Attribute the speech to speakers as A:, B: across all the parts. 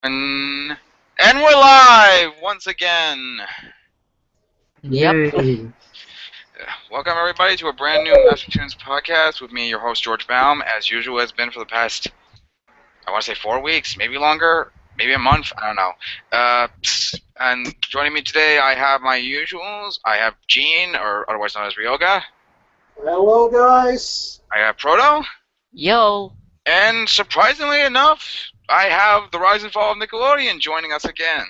A: And we're live once again.
B: Yep.
C: Yay.
A: Welcome everybody to a brand new Master Toons podcast with me, your host George Baum, as usual has been for the past, I want to say 4 weeks, maybe longer, maybe a month, I don't know. And joining me today, I have my usuals. I have Gene, or otherwise known as Ryoga.
D: Hello, guys.
A: I have Proto,
B: Yo.
A: and surprisingly enough, I have the Rise and Fall of Nickelodeon joining us again.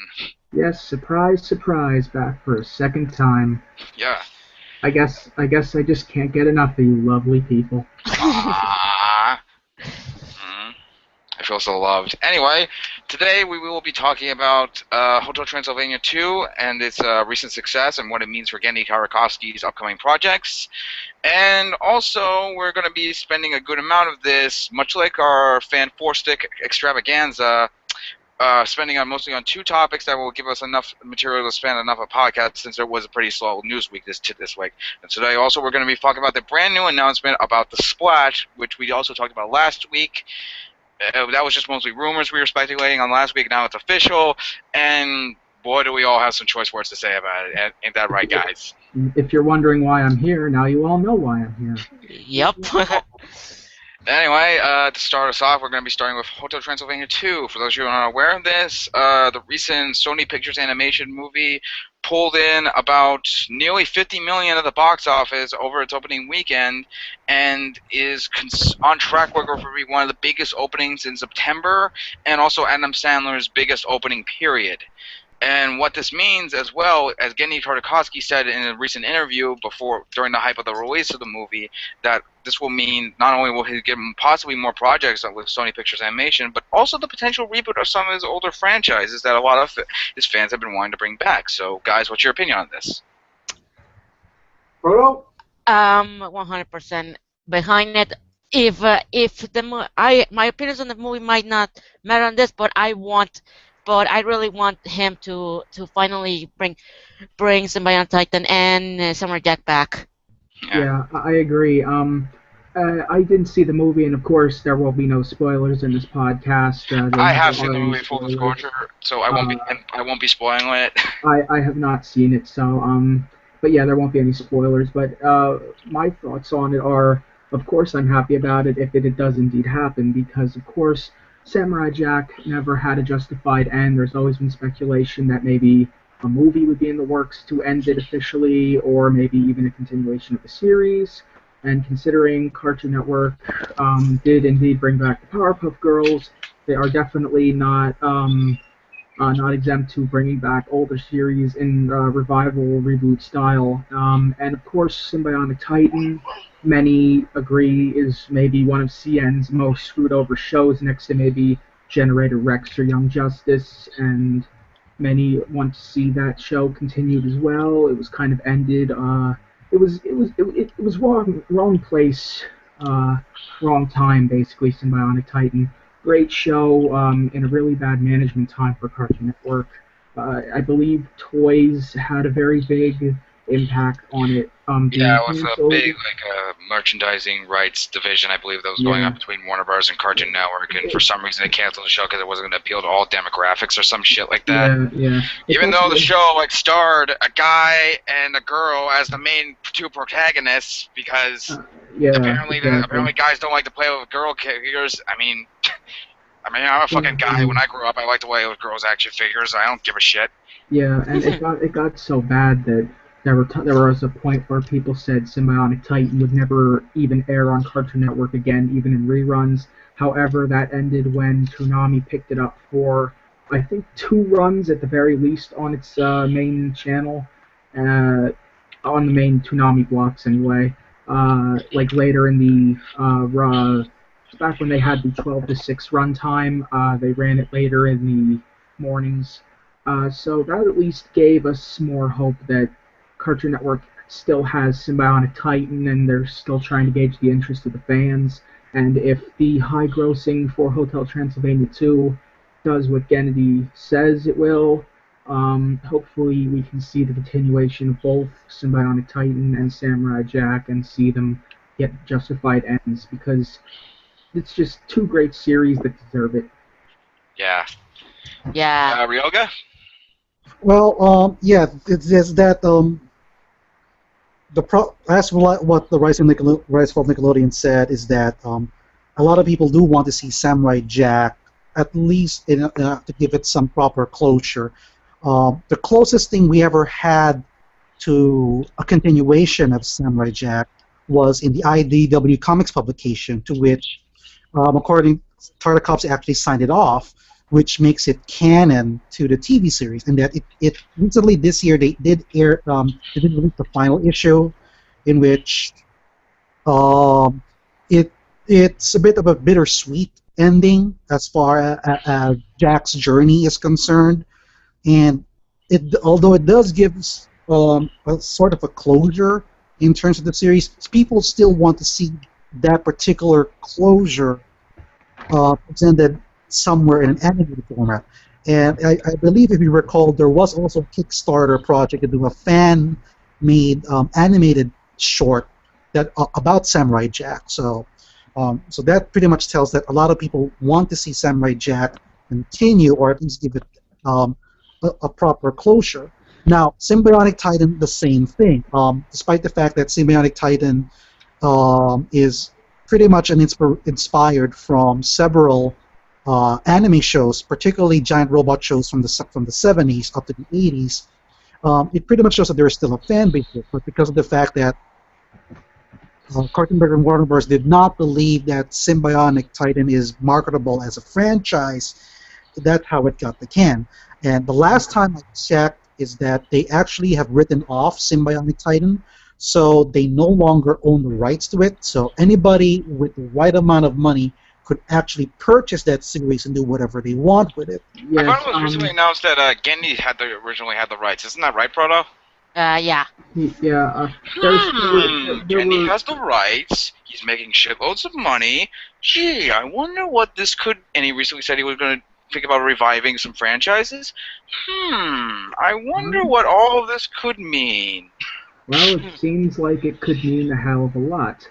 C: Yes, surprise, surprise, back for a second time.
A: Yeah.
C: I guess I just can't get enough of you lovely people.
A: I feel so loved. Anyway, today we will be talking about Hotel Transylvania 2 and its recent success and what it means for Genndy Tartakovsky's upcoming projects. And also, we're going to be spending a good amount of this, much like our Fan 4-Stick extravaganza, spending mostly on 2 topics that will give us enough material to span enough a podcast, since there was a pretty slow news week this week. And today also we're going to be talking about the brand new announcement about the Splat, which we also talked about last week. That was just mostly rumors we were speculating on last week. Now it's official, and boy, do we all have some choice words to say about it. Ain't that right, guys?
C: If you're wondering why I'm here, now you all know why I'm here.
B: Yep.
A: Anyway, to start us off, we're going to be starting with Hotel Transylvania 2. For those of you who are not aware of this, the recent Sony Pictures Animation movie pulled in about nearly $50 million at the box office over its opening weekend, and is on track for be one of the biggest openings in September, and also Adam Sandler's biggest opening period. And what this means, as well, as Genndy Tartakovsky said in a recent interview during the hype of the release of the movie, that this will mean not only will he get possibly more projects with Sony Pictures Animation, but also the potential reboot of some of his older franchises that a lot of his fans have been wanting to bring back. So, guys, what's your opinion on this?
D: Proto?
B: 100% behind it. If my opinions on the movie might not matter on this, but I really want him to finally bring somebody on Titan and Summer Jack back.
C: Yeah, I agree. I didn't see the movie, and of course there will be no spoilers in this podcast.
A: I have seen the movie, full disclosure, so I won't be spoiling it.
C: I have not seen it, so but yeah, there won't be any spoilers. But my thoughts on it are, of course, I'm happy about it if it does indeed happen, because of course Samurai Jack never had a justified end. There's always been speculation that maybe a movie would be in the works to end it officially, or maybe even a continuation of the series. And considering Cartoon Network did indeed bring back the Powerpuff Girls, they are definitely not exempt to bringing back older series in revival reboot style. And of course, Symbionic Titan, many agree, is maybe one of CN's most screwed over shows, next to maybe Generator Rex or Young Justice, and many want to see that show continued as well. It was kind of ended. It was wrong place, wrong time, basically. Symbionic Titan, great show in a really bad management time for Cartoon Network. I believe toys had a very big impact on it.
A: Yeah, it was a big merchandising rights division, I believe, that was going on between Warner Bros. And Cartoon Network, and for some reason they canceled the show because it wasn't going to appeal to all demographics or some shit like that.
C: Yeah.
A: Even though the show starred a guy and a girl as the main 2 protagonists, because apparently guys don't like to play with girl figures. I mean, I'm a fucking guy. When I grew up, I liked to play with girls' action figures. I don't give a shit.
C: Yeah, and it got so bad that there was a point where people said Symbionic Titan would never even air on Cartoon Network again, even in reruns. However, that ended when Toonami picked it up for, I think, 2 runs at the very least on its main channel, on the main Toonami blocks anyway. Like later in the back when they had the 12 to 6 run time, they ran it later in the mornings. So that at least gave us more hope that Cartoon Network still has Symbionic Titan, and they're still trying to gauge the interest of the fans. And if the high grossing for Hotel Transylvania 2 does what Genndy says it will, hopefully we can see the continuation of both Symbionic Titan and Samurai Jack and see them get justified ends, because it's just 2 great series that deserve it.
A: Yeah.
B: Yeah.
A: Ryoga?
E: Well, yeah, it's just that as what the Rise of Nickelodeon said is that a lot of people do want to see Samurai Jack at least to give it some proper closure. The closest thing we ever had to a continuation of Samurai Jack was in the IDW Comics publication, to which, according Tartakovsky actually signed it off, which makes it canon to the TV series. And that it recently this year they did release the final issue, in which um, it it's a bit of a bittersweet ending as far as Jack's journey is concerned, and although it does give a sort of a closure in terms of the series, people still want to see that particular closure presented somewhere in an animated format. And I believe, if you recall, there was also a Kickstarter project to do a fan-made animated short about Samurai Jack. So that pretty much tells that a lot of people want to see Samurai Jack continue, or at least give it a proper closure. Now, Symbiotic Titan, the same thing. Despite the fact that Symbiotic Titan is pretty much inspired from several anime shows, particularly giant robot shows from the 70s up to the 80s. It pretty much shows that there is still a fan base, but because of the fact that Cartoon Network and Warner Bros. Did not believe that Symbiotic Titan is marketable as a franchise, that's how it got the can. And the last time I checked is that they actually have written off Symbiotic Titan, so they no longer own the rights to it. So anybody with the right amount of money could actually purchase that series and do whatever they want with it.
A: I
C: Yes,
A: thought it was recently announced that Genndy originally had the rights. Isn't that right, Proto?
B: Yeah.
C: yeah.
A: Genndy has the rights. He's making shitloads of money. Gee, I wonder what this could. And he recently said he was going to think about reviving some franchises. I wonder what all of this could mean.
C: Well, it seems like it could mean a hell of a lot.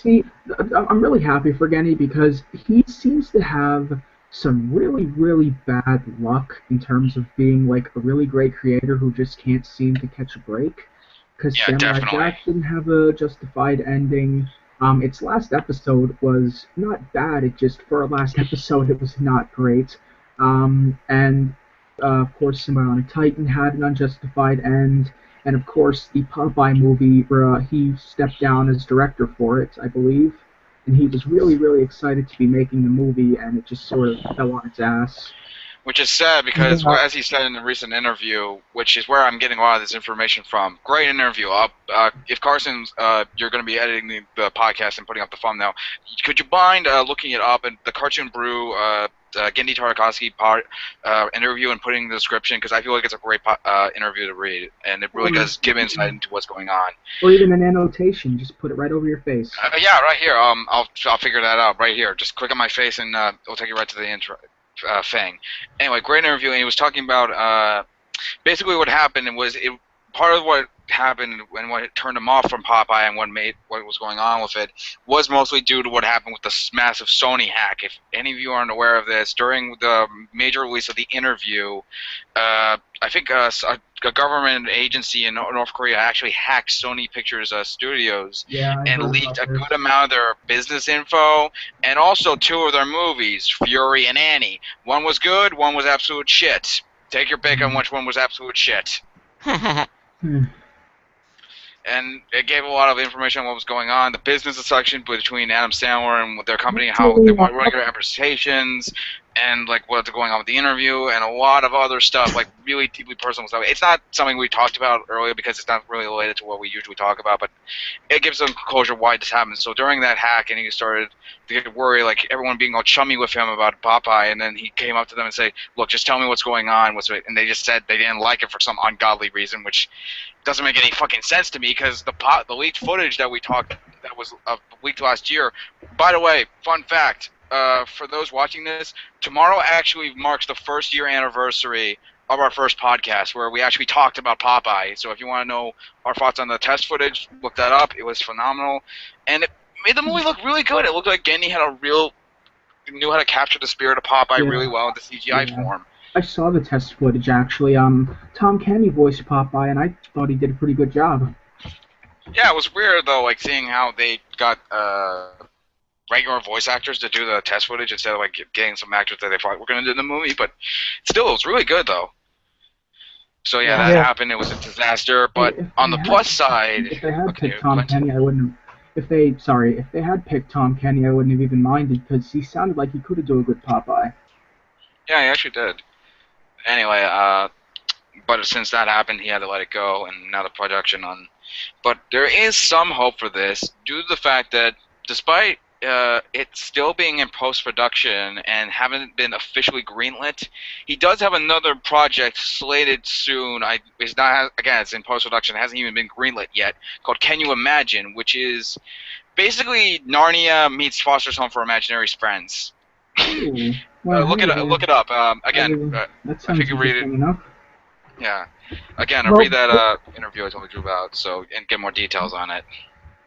C: See, I'm really happy for Genny because he seems to have some really, really bad luck in terms of being like a really great creator who just can't seem to catch a break. Because
A: Yeah,
C: Samurai
A: definitely.
C: Jack didn't have a justified ending. Its last episode was not bad. It just, for a last episode, it was not great. And of course, Symbiotic Titan had an unjustified end. And of course, the Popeye movie, where he stepped down as director for it, I believe. And he was really, really excited to be making the movie, and it just sort of fell on its ass.
A: Which is sad because,
E: Yeah.
A: as he said in a recent interview, which is where I'm getting a lot of this information from. Great interview. If Carson's, you're going to be editing the podcast and putting up the thumbnail, could you mind looking it up and the Cartoon Brew Genndy Tartakovsky interview and putting the description, because I feel like it's a great interview to read, and it really does give insight into what's going on.
C: Or even an annotation, just put it right over your face.
A: Yeah, right here. I'll figure that out right here. Just click on my face and it'll take you right to the intro thing. Anyway, great interview, and he was talking about basically what happened, and part of what happened and what turned him off from Popeye and what was going on with it was mostly due to what happened with the massive Sony hack. If any of you aren't aware of this, during the major release of the interview, I think a government agency in North Korea actually hacked Sony Pictures studios and leaked a good amount of their business info, and also 2 of their movies, Fury and Annie. One was good, one was absolute shit. Take your pick on which one was absolute shit. And it gave a lot of information on what was going on, the business section between Adam Sandler and their company, how they were running their representations, and like what's going on with the interview, and a lot of other stuff, like really deeply personal stuff. It's not something we talked about earlier because it's not really related to what we usually talk about, but it gives them closure why this happened. So during that hack, and he started to get worried, like everyone being all chummy with him about Popeye, and then he came up to them and said, "Look, just tell me what's going on." And they just said they didn't like it for some ungodly reason, which doesn't make any fucking sense to me, because the leaked footage that that was leaked last year. By the way, fun fact. For those watching this, tomorrow actually marks the 1st-year anniversary of our first podcast, where we actually talked about Popeye. So if you want to know our thoughts on the test footage, look that up. It was phenomenal, and it made the movie look really good. It looked like Genndy had a real knew how to capture the spirit of Popeye
C: Yeah.
A: really well in the CGI
C: Yeah.
A: form.
C: I saw the test footage actually. Tom Kenny voiced Popeye, and I thought he did a pretty good job.
A: Yeah, it was weird though, like seeing how they got regular voice actors to do the test footage instead of like getting some actors that they thought were going to do the movie. But still, it was really good though. So yeah,
C: Yeah.
A: that
E: Yeah.
A: happened. It was a disaster. But
C: If
A: on
C: they
A: the
C: had-
A: plus side,
C: If they had
A: okay,
C: picked Tom
A: Clint?
C: Kenny, I wouldn't have. If they had picked Tom Kenny, I wouldn't have even minded because he sounded like he could have done a good Popeye.
A: Yeah, he actually did. Anyway, but since that happened, he had to let it go, and now the production on. But there is some hope for this due to the fact that despite it still being in post-production and haven't been officially greenlit, he does have another project slated soon. It's not, again, it's in post-production, hasn't even been greenlit yet, called Can You Imagine, which is basically Narnia meets Foster's Home for Imaginary Friends.
C: Ooh. Well,
A: Look
C: hey,
A: it up. Again,
C: that
A: I
C: sounds
A: figure read it.
C: interesting enough.
A: Yeah. Again, I
E: Well,
A: read that interview I told you about, so and get more details on it.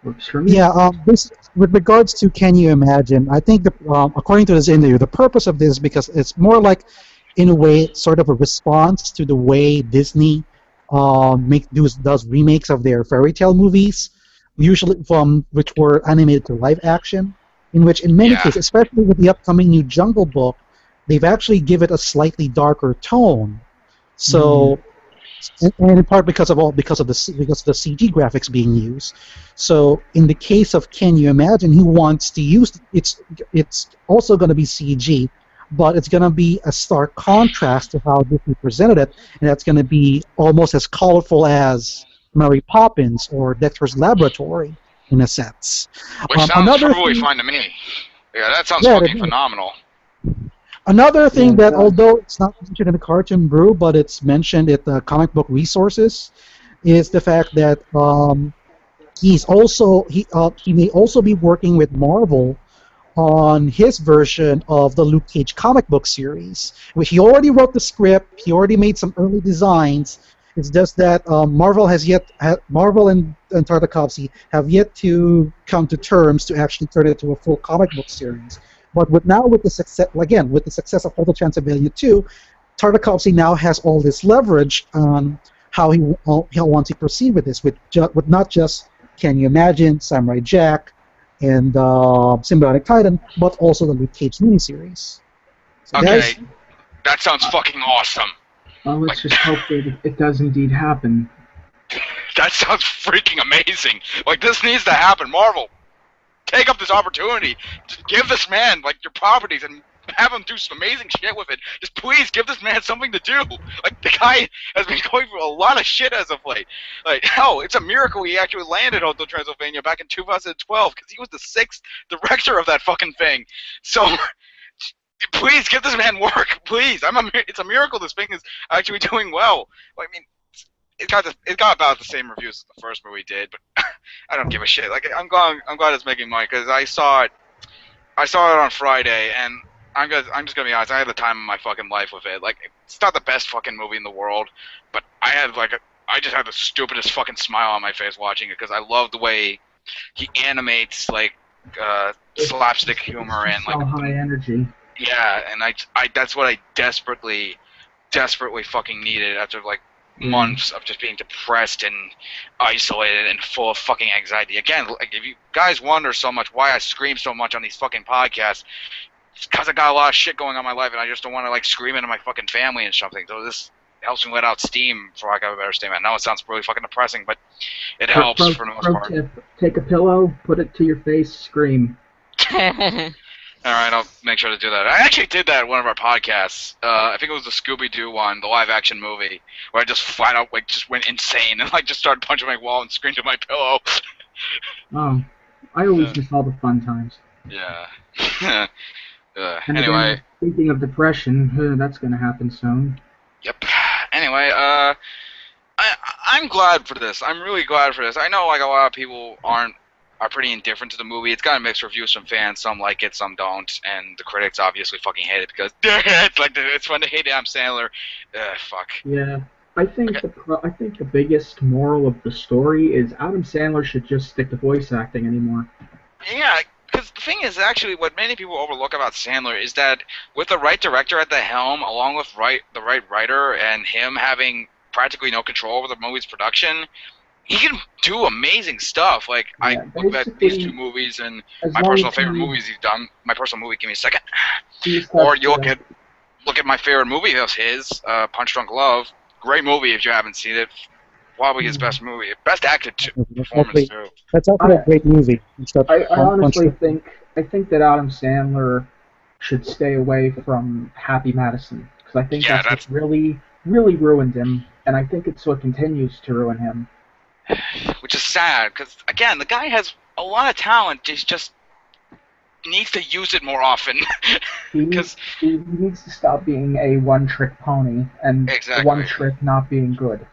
C: Works for me.
E: Yeah, with regards to Can You Imagine, I think, according to this interview, the purpose of this is because it's more like, in a way, sort of a response to the way Disney does remakes of their fairy tale movies, usually from which were animated to live action, in which, in many
A: Yeah.
E: cases, especially with the upcoming new Jungle Book, they've actually given it a slightly darker tone. So, and in part because of the CG graphics being used. So in the case of Can You Imagine, he wants to use it's also going to be CG, but it's going to be a stark contrast to how Disney presented it, and that's going to be almost as colorful as Mary Poppins or Dexter's Laboratory in a sense.
A: Which sounds
E: Another
A: totally
E: thing,
A: fine to me. Yeah, that sounds
E: yeah,
A: fucking phenomenal.
E: Another thing
C: Yeah,
E: that,
C: yeah.
E: although it's not mentioned in the Cartoon Brew, but it's mentioned at the comic book resources, is the fact that he may also be working with Marvel on his version of the Luke Cage comic book series, which he already wrote the script. He already made some early designs. It's just that Marvel and Tartakovsky have yet to come to terms to actually turn it into a full comic book series. But with the success of Hotel Transylvania 2, Tartakovsky now has all this leverage on how he wants to proceed with this, with not just Can You Imagine, Samurai Jack, and Symbiotic Titan, but also the Luke Cage miniseries. So
A: Okay,
E: guys,
A: that sounds fucking awesome.
C: Well, let's just hope that it does indeed happen.
A: That sounds freaking amazing. Like, this needs to happen. Marvel, take up this opportunity. Just give this man, like, your properties and have him do some amazing shit with it. Just please give this man something to do. Like, the guy has been going through a lot of shit as of late. Like, hell, it's a miracle he actually landed Hotel Transylvania back in 2012, because he was the 6th director of that fucking thing. So, please give this man work, please. It's a miracle this thing is actually doing well. I mean, it got about the same reviews as the first movie did, but I don't give a shit. Like, I'm glad it's making money, because I saw it on Friday, and I'm just gonna be honest. I had the time of my fucking life with it. Like, it's not the best fucking movie in the world, but I just had the stupidest fucking smile on my face watching it, because I love the way he animates, like, slapstick humor and, like,
C: So high energy.
A: yeah, and I that's what I desperately fucking needed after, like, months of just being depressed and isolated and full of fucking anxiety. Again, like, if you guys wonder so much why I scream so much on these fucking podcasts, it's because I got a lot of shit going on in my life, and I just don't want to, like, scream into my fucking family and something. So this helps me let out steam, for lack of a better statement. I know it sounds really fucking depressing, but it helps for the most part.
C: Tip, take a pillow, put it to your face, scream.
A: Alright, I'll make sure to do that. I actually did that at one of our podcasts. I think it was the Scooby-Doo one, the live-action movie, where I just flat out, like, just went insane and, like, just started punching my wall and screamed at my pillow.
C: Oh, I always miss all the fun times.
A: Yeah.
C: And
A: Anyway,
C: again, speaking of depression, that's gonna happen soon.
A: yep. Anyway, I'm glad for this. I'm really glad for this. I know, like, a lot of people are pretty indifferent to the movie. It's got a mixed reviews from fans. Some like it, some don't, and the critics obviously fucking hate it because it's like it's fun to hate Adam Sandler. Fuck.
C: Yeah, I think
A: Okay.
C: I think the biggest moral of the story is Adam Sandler should just stick to voice acting anymore.
A: Yeah, because because the thing is, actually, what many people overlook about Sandler is that with the right director at the helm, along with the right writer, and him having practically no control over the movie's production, he can do amazing stuff. Like, I
C: Yeah,
A: look at these
C: basically,
A: two movies, and
C: as
A: my
C: long
A: personal
C: as
A: favorite movies he's done. My personal movie, give me a second.
C: he just
A: Or
C: has
A: you
C: to.
A: look at my favorite movie of his, Punch Drunk Love. Great movie if you haven't seen it. Probably his best movie. Best acted performance, too.
E: That's actually
C: I,
E: a great movie. It's got
C: I
E: Punch
C: honestly
E: Drunk.
C: think that Adam Sandler should stay away from Happy Madison because I think
A: Yeah,
C: that's what really ruined him, and I think it's what continues to ruin him.
A: which is sad, because, again, the guy has a lot of talent, just needs to use it more often.
C: He
A: Because
C: needs to stop being a one-trick pony and
A: Exactly.
C: one trick not being good.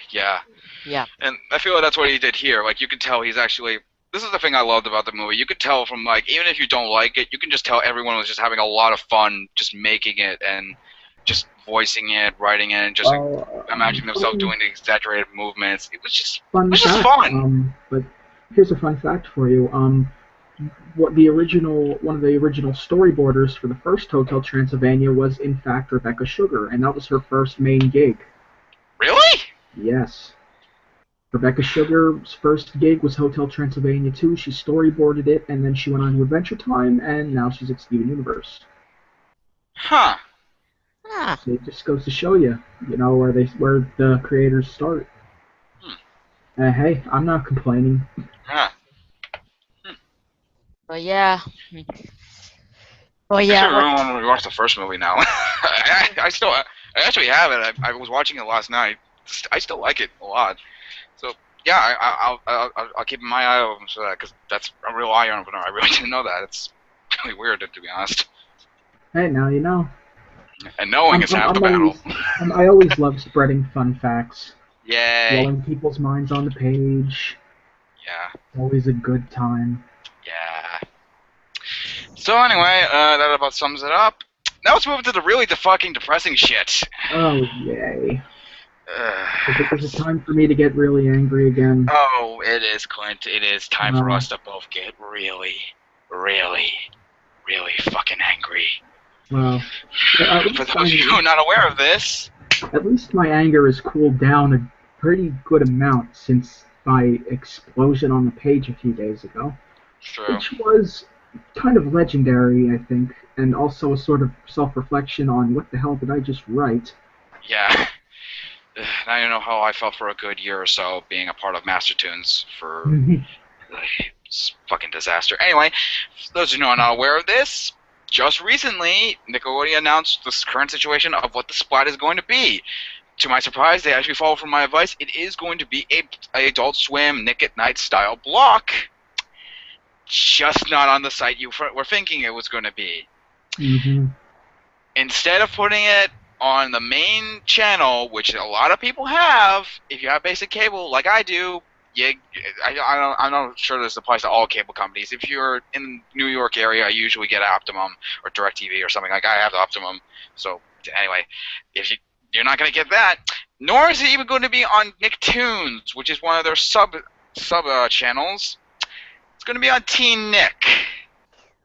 A: Yeah,
B: Yeah.
A: and I feel like that's what he did here. Like, you can tell he's actually. This is the thing I loved about the movie. You could tell from, like, even if you don't like it, you can just tell everyone was just having a lot of fun just making it and just voicing it, writing it, and just imagining themselves doing the exaggerated movements. It was just
C: Fun fact,
A: fun.
C: but here's a fun fact for you. One of the original storyboarders for the first Hotel Transylvania was in fact Rebecca Sugar, and that was her first main gig.
A: Really?
C: Yes. Rebecca Sugar's first gig was Hotel Transylvania 2. She storyboarded it, and then she went on to Adventure Time, and now she's at Steven Universe.
A: Huh.
B: Ah.
C: So it just goes to show you, where the creators start. Hey, I'm not complaining.
A: Huh.
B: But yeah. But
A: I
B: yeah.
A: really want to rewatch the first movie now. I actually have it. I was watching it last night. I still like it a lot. So yeah, I'll keep my eye open for that, because that's a real eye opener. I really didn't know that. It's really weird, to be honest.
C: Hey, now you know.
A: And knowing is half the battle.
C: I always love spreading fun facts.
A: Yay.
C: Blowing people's minds on the page.
A: Yeah.
C: Always a good time.
A: Yeah. So anyway, that about sums it up. Now let's move to the really fucking depressing shit.
C: Oh, yay. Is it time for me to get really angry again?
A: Oh, it is, Clint. It is time for us to both get really, really, really fucking angry.
C: Well,
A: For those of you who are not aware of this,
C: at least my anger has cooled down a pretty good amount since my explosion on the page a few days ago.
A: true.
C: Which was kind of legendary, I think, and also a sort of self-reflection on what the hell did I just write.
A: Yeah. Now you know how I felt for a good year or so being a part of Master Toons for it's fucking disaster. Anyway, for those who are not aware of this, just recently, Nickelodeon announced the current situation of what the Splat is going to be. To my surprise, they actually followed from my advice. It is going to be a Adult Swim Nick at Night style block, just not on the site you were thinking it was going to be.
C: Mm-hmm.
A: Instead of putting it on the main channel, which a lot of people have, if you have basic cable like I do, I'm not sure this applies to all cable companies. If you're in the New York area, I usually get Optimum or DirecTV or something. Like, I have the Optimum. So anyway, if you're not going to get that, nor is it even going to be on Nicktoons, which is one of their sub channels. It's going to be on Teen Nick.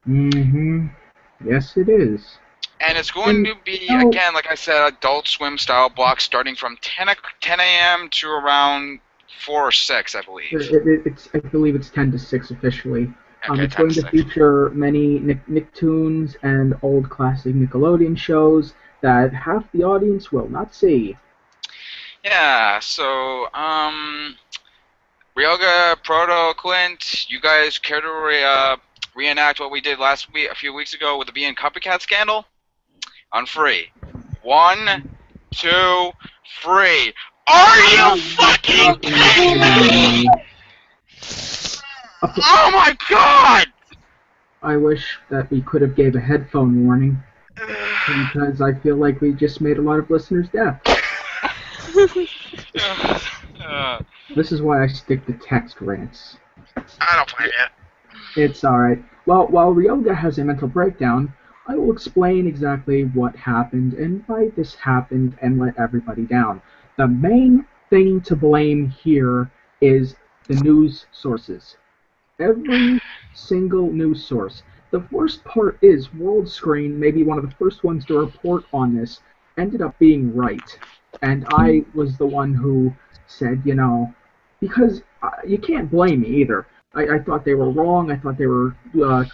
C: Mm-hmm. Yes, it is.
A: And it's going to be, again, like I said, Adult Swim style block starting from 10 a.m. to around 4 or 6, I believe.
C: I believe it's 10 to 6 officially.
A: Okay,
C: it's going to feature many Nicktoons and old classic Nickelodeon shows that half the audience will not see.
A: Yeah, so, Ryoga, Proto, Clint, you guys care to reenact what we did a few weeks ago with the Bean Copycat scandal? On 3. 1, 2, 3. Are you fucking kidding me? Oh my god!
C: I wish that we could have gave a headphone warning, because I feel like we just made a lot of listeners deaf. This is why I stick to text rants.
A: I don't play it.
C: It's alright. Well, while Ryoga has a mental breakdown, I will explain exactly what happened and why this happened and let everybody down. The main thing to blame here is the news sources. Every single news source. The worst part is World Screen, maybe one of the first ones to report on this, ended up being right. And I was the one who said, because you can't blame me either. I thought they were wrong. I thought they were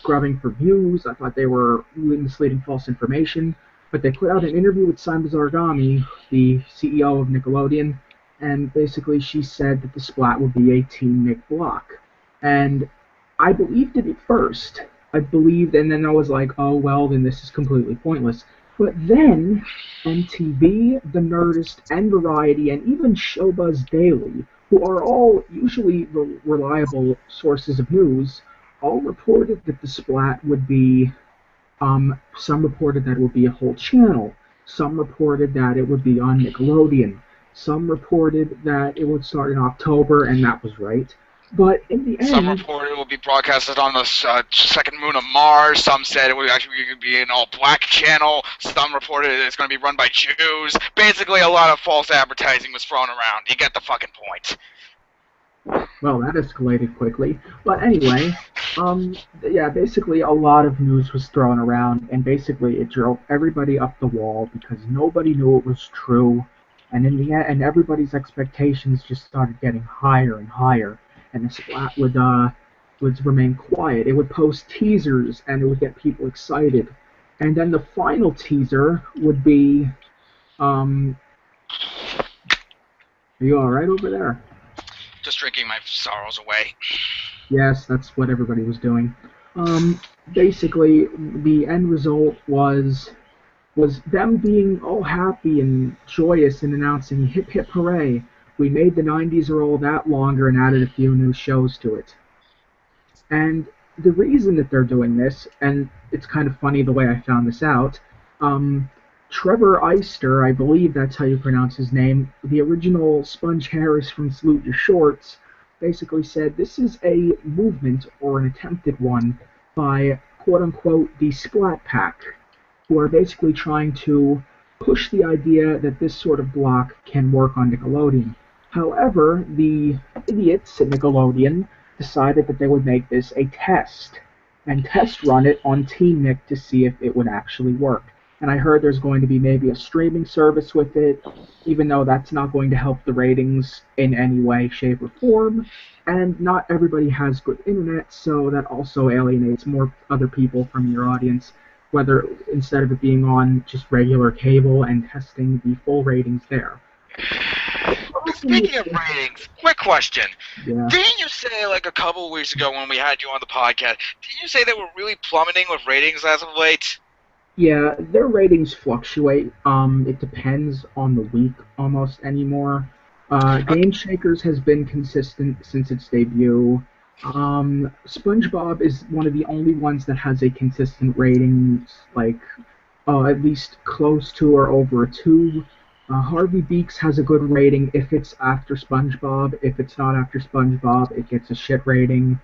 C: grubbing for views. I thought they were misleading false information. But they put out an interview with Simon Zargami, the CEO of Nickelodeon, and basically she said that the Splat would be a Team Nick block. And I believed it at first. I believed, and then I was like, oh, well, then this is completely pointless. But then MTV, The Nerdist, and Variety, and even Showbuzz Daily, who are all usually reliable sources of news, all reported that the Splat would be, some reported that it would be a whole channel. Some reported that it would be on Nickelodeon. Some reported that it would start in October, and that was right. But in the end,
A: some reported it will be broadcasted on the second moon of Mars. Some said it would actually be an all-black channel. Some reported it's going to be run by Jews. Basically, a lot of false advertising was thrown around. You get the fucking point.
C: Well, that escalated quickly. But anyway, yeah, basically a lot of news was thrown around, and basically it drove everybody up the wall because nobody knew it was true. And in the end, and everybody's expectations just started getting higher and higher. And the Splat would remain quiet. It would post teasers, and it would get people excited. And then the final teaser would be, are you all right over there?
A: Just drinking my sorrows away.
C: Yes, that's what everybody was doing. Basically, the end result was them being all happy and joyous and announcing, hip hip hooray, we made the 90s roll that longer and added a few new shows to it. And the reason that they're doing this, and it's kind of funny the way I found this out, Trevor Eister, I believe that's how you pronounce his name, the original Sponge Harris from Salute Your Shorts, basically said this is a movement, or an attempted one, by quote-unquote the Splat Pack, who are basically trying to push the idea that this sort of block can work on Nickelodeon. However, the idiots at Nickelodeon decided that they would make this a test, and test run it on Team Nick to see if it would actually work. And I heard there's going to be maybe a streaming service with it, even though that's not going to help the ratings in any way, shape, or form. And not everybody has good internet, so that also alienates more other people from your audience, whether instead of it being on just regular cable and testing the full ratings there.
A: Speaking of ratings, quick question.
C: Yeah.
A: Didn't you say, like, a couple of weeks ago when we had you on the podcast, didn't you say they were really plummeting with ratings as of late?
C: Yeah, their ratings fluctuate. It depends on the week almost anymore. Game Shakers has been consistent since its debut. SpongeBob is one of the only ones that has a consistent rating, like, at least close to or over a 2. Harvey Beaks has a good rating if it's after SpongeBob. If it's not after SpongeBob, it gets a shit rating.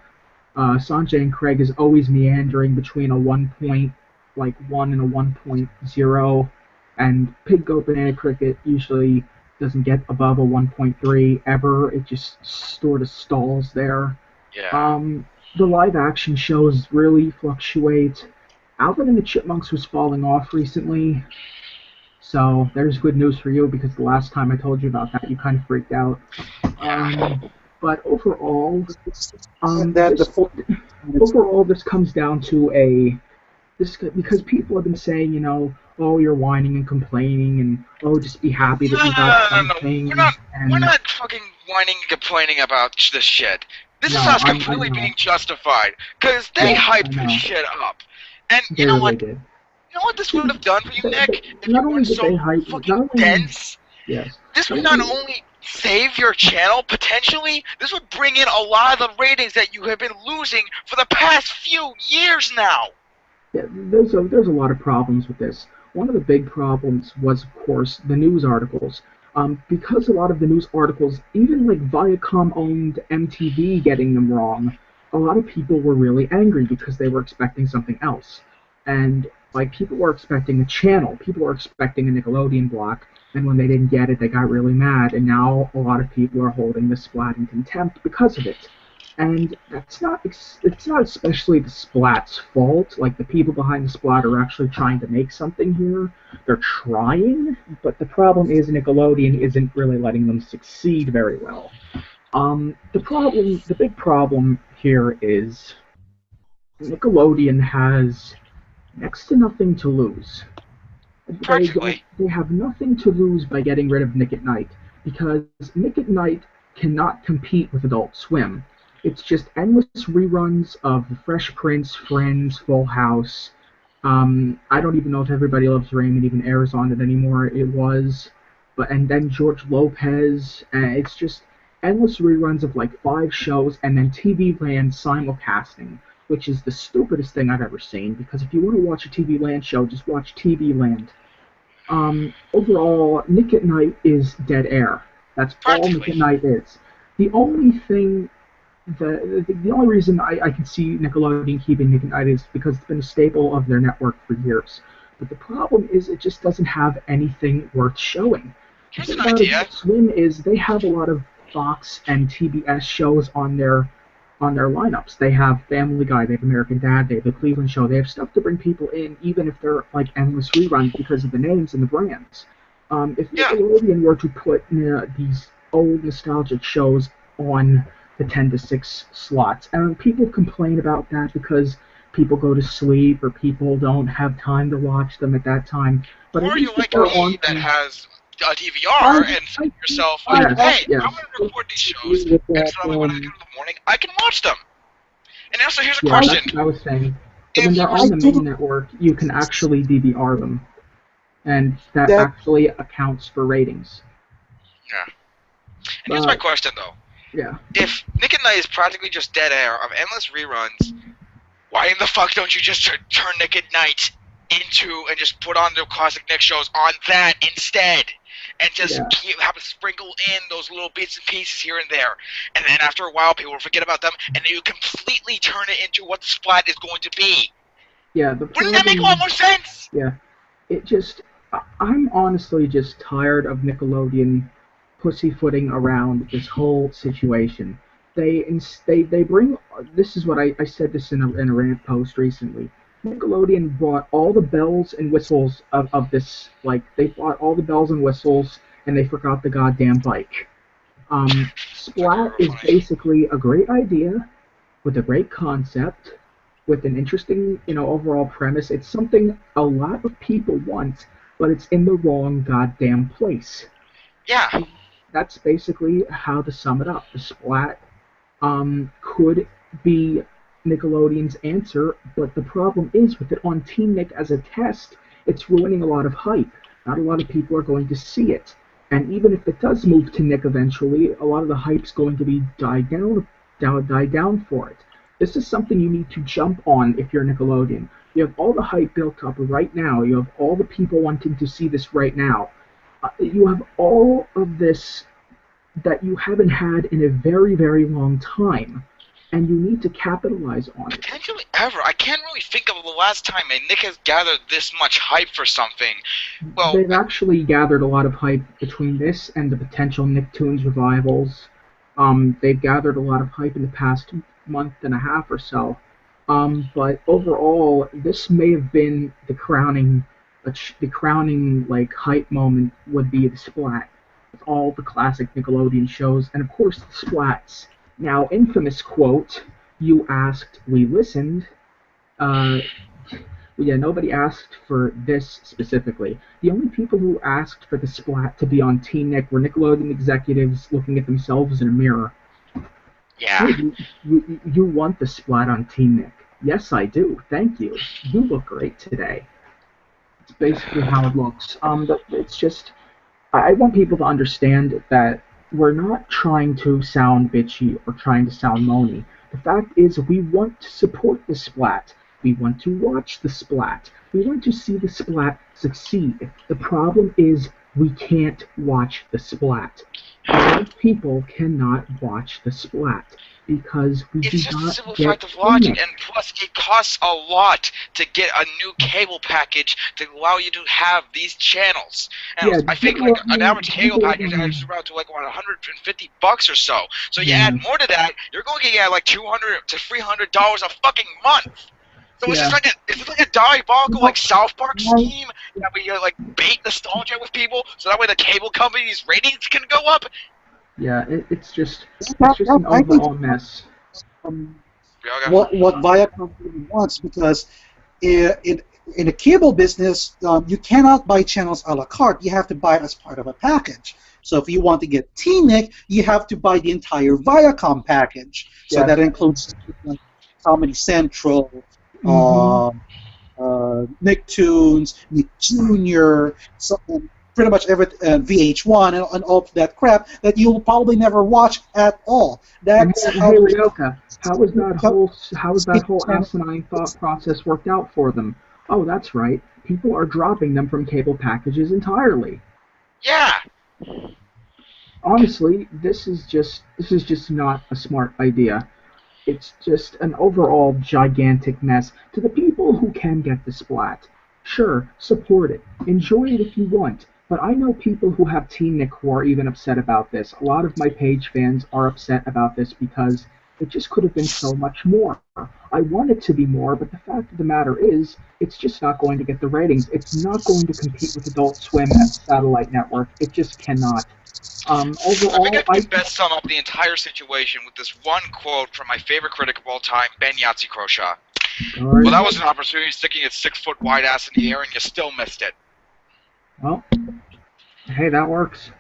C: Sanjay and Craig is always meandering between a 1.1 and a 1.0, and Pig Goat Banana Cricket usually doesn't get above a 1.3 ever. It just sort of stalls there.
A: Yeah.
C: The live action shows really fluctuate. Alvin and the Chipmunks was falling off recently, so there's good news for you because the last time I told you about that, you kind of freaked out. But overall, this comes down to because people have been saying, oh, you're whining and complaining, and oh, just be happy that you got something.
A: We're not fucking whining and complaining about this shit. This is us completely being justified, because they hyped this shit up. And you know what?
C: Did.
A: You know what this would have done for you, Nick? If
C: not
A: you
C: only
A: weren't
C: did
A: so
C: they hype,
A: fucking dense.
C: Yes.
A: This would not only save your channel, potentially, this would bring in a lot of the ratings that you have been losing for the past few years now.
C: Yeah, there's a lot of problems with this. One of the big problems was, of course, the news articles. Because a lot of the news articles, even like Viacom-owned MTV getting them wrong, a lot of people were really angry because they were expecting something else. And like people were expecting a channel, people were expecting a Nickelodeon block, and when they didn't get it, they got really mad. And now a lot of people are holding the Splat in contempt because of it. And it's not especially the Splat's fault. Like the people behind the Splat are actually trying to make something here. They're trying, but the problem is Nickelodeon isn't really letting them succeed very well. The big problem here is Nickelodeon has next to nothing to lose.
A: Practically.
C: They have nothing to lose by getting rid of Nick at Night because Nick at Night cannot compete with Adult Swim. It's just endless reruns of The Fresh Prince, Friends, Full House. I don't even know if Everybody Loves Raymond even airs on it anymore. It was, but and then George Lopez. It's just endless reruns of like 5 shows, and then TV Land simulcasting, which is the stupidest thing I've ever seen. Because if you want to watch a TV Land show, just watch TV Land. Overall, Nick at Night is dead air. That's all Nick
A: Practically.
C: at Night is. The only thing, the only reason I can see Nickelodeon keeping Nick at Night is because it's been a staple of their network for years. But the problem is it just doesn't have anything worth showing. The
A: Here's
C: thing
A: an
C: about
A: idea.
C: Adult Swim is they have a lot of Fox and TBS shows on their lineups. They have Family Guy, they have American Dad, they have The Cleveland Show. They have stuff to bring people in, even if they're like endless reruns because of the names and the brands. If
A: Yeah.
C: Nickelodeon were to put these old nostalgic shows on the 10 to 6 slots, and people complain about that because people go to sleep or people don't have time to watch them at that time. But at
A: Or you
C: least if
A: like
C: they're
A: me
C: on
A: that
C: them,
A: has a
E: I,
A: DVR and say
E: I
A: to yourself, like,
E: I
C: yes,
A: hey,
C: yes,
A: I'm going to record these shows,
E: agree with
A: and
E: that.
A: so that way when I get up in the morning, I can watch them. And also, here's a
C: yeah,
A: question.
C: that's what I was saying. So when
A: If you
C: they're
A: were,
C: on
E: I
C: the
E: do
C: main network, you can actually DVR them, and that
E: that.
C: actually accounts for ratings.
A: yeah. And here's my
C: But
A: question, though.
C: yeah,
A: If Nick at Night is practically just dead air of endless reruns, why in the fuck don't you just turn Nick at Night into and just put on the classic Nick shows on that instead? And just
C: yeah,
A: have it sprinkle in those little bits and pieces here and there. And then after a while, people will forget about them, and then you completely turn it into what the Splat is going to be.
C: yeah. The
A: Wouldn't that make a lot
C: problem,
A: more sense?
C: yeah, it just I'm honestly just tired of Nickelodeon pussyfooting around this whole situation. They bring this is what I said this in a rant post recently. Nickelodeon brought all the bells and whistles of this like they bought all the bells and whistles and they forgot the goddamn bike.
A: It's like
C: Splat
A: real
C: is
A: funny.
C: basically a great idea with a great concept, with an interesting, overall premise. It's something a lot of people want, but it's in the wrong goddamn place.
A: Yeah.
C: That's basically how to sum it up. The Splat could be Nickelodeon's answer, but the problem is with it on Teen Nick as a test, it's ruining a lot of hype. Not a lot of people are going to see it. And even if it does move to Nick eventually, a lot of the hype's going to be die down for it. This is something you need to jump on if you're Nickelodeon. You have all the hype built up right now. You have all the people wanting to see this right now. You have all of this that you haven't had in a very, very long time, and you need to capitalize on it.
A: Potentially ever. I can't really think of the last time a Nick has gathered this much hype for something. Well,
C: They've actually gathered a lot of hype between this and the potential Nicktoons revivals. They've gathered a lot of hype in the past month and a half or so. But overall, this may have been the crowning like hype moment would be the Splat, with all the classic Nickelodeon shows, and of course the Splats. Now, infamous quote: "You asked, we listened." Uh, yeah, nobody asked for this specifically. The only people who asked for the Splat to be on Teen Nick were Nickelodeon executives looking at themselves in a mirror.
A: yeah.
C: Hey, you want the Splat on Teen Nick? Yes, I do. Thank you. You look great today. It's basically how it looks. But it's just I want people to understand that we're not trying to sound bitchy or trying to sound moany. The fact is, we want to support the Splat. We want to watch the Splat. We want to see the Splat succeed. The problem is, we can't watch the Splat. A lot of people cannot watch the Splat because we do
A: It's just a
C: not
A: simple
C: get
A: fact of
C: in
A: watching,
C: it.
A: and plus it costs a lot to get a new cable package to allow you to have these channels. And
C: Yeah,
A: I think like an average cable
C: people,
A: package averages around to like around $150 or so. So you add
C: yeah,
A: more to that, you're going to get like $200 to $300 a fucking month. So it's just
C: yeah.
A: like a diabolical like
E: Well,
A: South Park
E: well,
A: scheme that we like bait nostalgia with people, so that way the cable company's ratings can go up.
C: Yeah, it's just
E: that,
C: an
E: I think
C: overall mess.
E: um,
A: Yeah,
E: what Viacom really wants, because in the cable business, you cannot buy channels a la carte. You have to buy it as part of a package. So if you want to get TNIC, you have to buy the entire Viacom package. So
C: Yes.
E: that includes like, Comedy Central,
C: Mm-hmm.
E: uh, Nicktoons, Nick Jr., so, pretty much every VH1 and all of that crap that you'll probably never watch at all.
C: And
E: That's how
C: hey,
E: those
C: Ryoka, how was that whole asinine thought process worked out for them? Oh, that's right. People are dropping them from cable packages entirely.
A: yeah.
C: Honestly, this is just not a smart idea. It's just an overall gigantic mess. To the people who can get the Splat, sure, support it. Enjoy it if you want. But I know people who have Team Nick who are even upset about this. A lot of my page fans are upset about this because it just could have been so much more. I want it to be more, but the fact of the matter is, it's just not going to get the ratings. It's not going to compete with Adult Swim at the satellite network. It just cannot.
A: I think I
C: Overall,
A: can best sum up the entire situation with this one quote from my favorite critic of all time, Ben Yahtzee Croshaw.
C: or,
A: Well, that was an opportunity sticking its 6-foot wide ass in the air, and you still missed it.
C: well, hey, that works.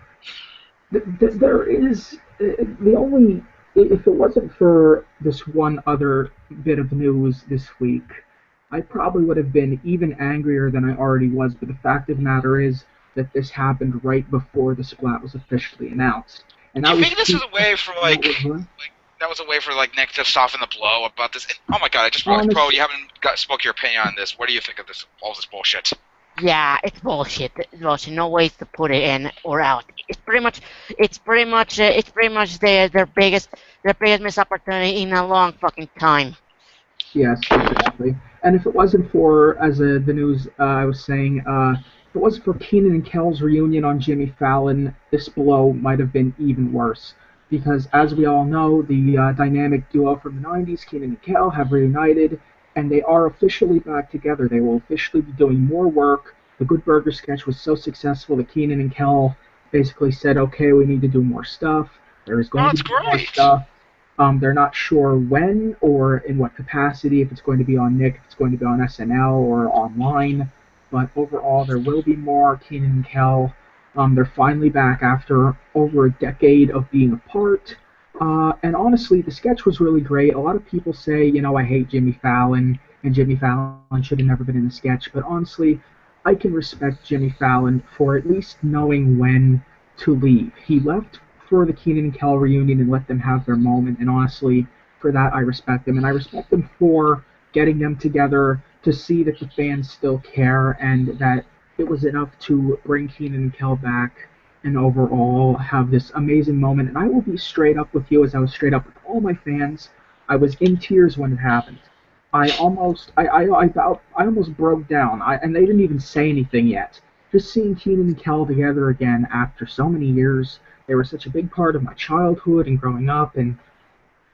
C: There is the only if it wasn't for this one other bit of news this week, I probably would have been even angrier than I already was. But the fact of the matter is that this happened right before the Splat was officially announced, and
A: Do
C: that
A: you
C: was
A: think this was a way for
C: what was
A: that was a way for like Nick to soften the blow about this? And, oh my god, I just realized, Pro,
C: honest.
A: you haven't spoke your opinion on this. What do you think of this? All this bullshit.
B: Yeah, it's bullshit. It's bullshit. No ways to put it in or out. It's pretty much their biggest missed opportunity in a long fucking time.
C: Yes, exactly. And if it wasn't for, as the news I was saying, if it wasn't for Keenan and Kel's reunion on Jimmy Fallon, this blow might have been even worse. Because as we all know, the dynamic duo from the '90s, Keenan and Kel, have reunited, and they are officially back together. They will officially be doing more work. The Good Burger sketch was so successful that Keenan and Kel basically said, "Okay, we need to do more stuff. There is
A: Oh,
C: going to
A: it's
C: be more
A: great.
C: stuff." They're not sure when or in what capacity, if it's going to be on Nick, if it's going to be on SNL or online. But overall, there will be more Keenan and Kel. They're finally back after over a decade of being apart. And honestly, the sketch was really great. A lot of people say, I hate Jimmy Fallon, and Jimmy Fallon should have never been in the sketch. But honestly, I can respect Jimmy Fallon for at least knowing when to leave. He left for the Keenan and Kel reunion and let them have their moment. And honestly, for that, I respect them. And I respect them for getting them together to see that the fans still care and that it was enough to bring Keenan and Kel back and overall have this amazing moment. And I will be straight up with you as I was straight up with all my fans. I was in tears when it happened. I almost broke down. And they didn't even say anything yet. Just seeing Keenan and Kel together again after so many years, they were such a big part of my childhood and growing up, and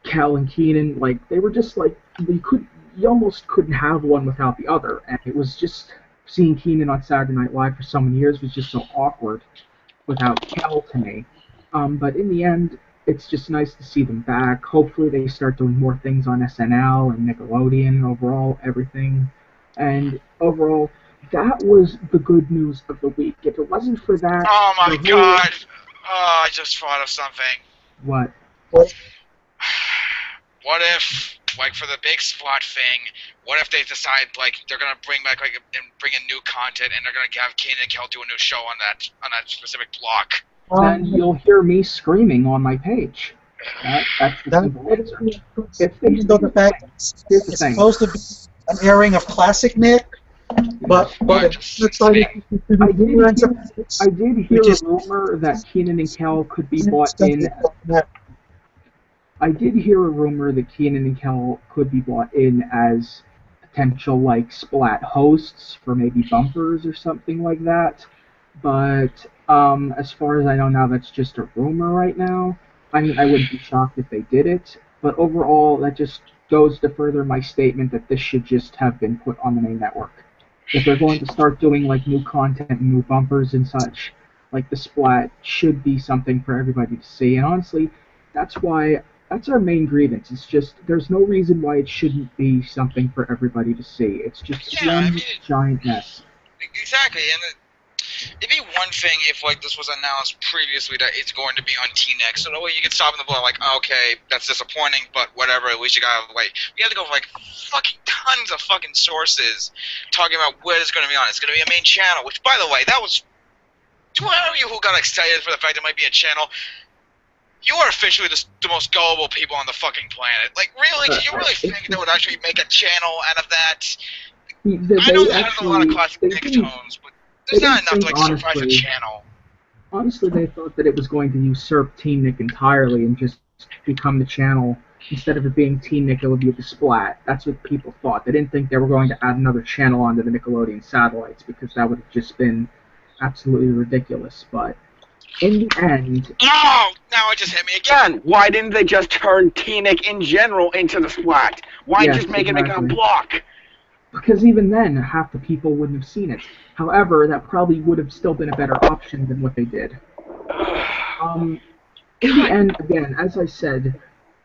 C: Cal and Keenan, like they were just like you almost couldn't have one without the other, and it was just seeing Keenan on Saturday Night Live for so many years was just so awkward without Cal to me. But in the end, it's just nice to see them back. Hopefully, they start doing more things on SNL and Nickelodeon. Overall, everything, and overall, that was the good news of the week. If it wasn't for that,
A: Oh my
C: the whole
A: god. Oh, I just thought of something.
C: what
A: What if, like, for the big Splat thing, what if they decide, like, they're gonna bring back, like, and bring in new content, and they're gonna have Keenan and Kel do a new show on that specific block?
C: then you'll hear me screaming on my page. That's the
E: that
C: simple answer.
E: even
C: If they
E: though the fact
C: here's the
E: it's
C: thing.
E: supposed to be an airing of classic Nick, But
A: But
E: let's try to
C: I
E: do
C: did
E: ignorance of
C: hear,
E: physics,
C: I did hear
E: which
C: a
E: is
C: rumor that Keenan and Kel could be bought in.
E: that
C: I did hear a rumor that Keenan and Kel could be bought in as potential like Splat hosts for maybe bumpers or something like that. But as far as I know now, that's just a rumor right now. I mean, I wouldn't be shocked if they did it, but overall, that just goes to further my statement that this should just have been put on the main network. If they're going to start doing like new content and new bumpers and such, like the Splat should be something for everybody to see. And honestly, that's why that's our main grievance. It's just there's no reason why it shouldn't be something for everybody to see. It's just
A: yeah, I
C: one
A: mean,
C: giant mess.
A: exactly, and it'd be one thing if like this was announced previously that it's going to be on T-Next, so that way you can stop in the blow like, okay, that's disappointing, but whatever. At least you got like we had to go for like fucking tons of fucking sources talking about what it's going to be on. It's going to be a main channel, which by the way, that was to all of you who got excited for the fact it might be a channel. You are officially the most gullible people on the fucking planet. Like, really? Did you really think they would actually make a channel out of that? I know
C: They
A: there's a lot of
C: actually
A: classic
C: they
A: Nick
C: didn't
A: Tones, but
C: they
A: there's not
C: didn't
A: enough to
C: think
A: like surprise a
C: honestly.
A: channel.
C: Honestly, they thought that it was going to usurp Teen Nick entirely and just become the channel. Instead of it being Teen Nick, it would be the Splat. That's what people thought. They didn't think they were going to add another channel onto the Nickelodeon satellites because that would have just been absolutely ridiculous. But in the end,
A: Oh, now it just hit me again. Why didn't they just turn T-Nick in general into the Splat? Why
C: yes,
A: just make it a
C: exactly.
A: block?
C: Because even then, half the people wouldn't have seen it. However, that probably would have still been a better option than what they did. In the end, again, as I said,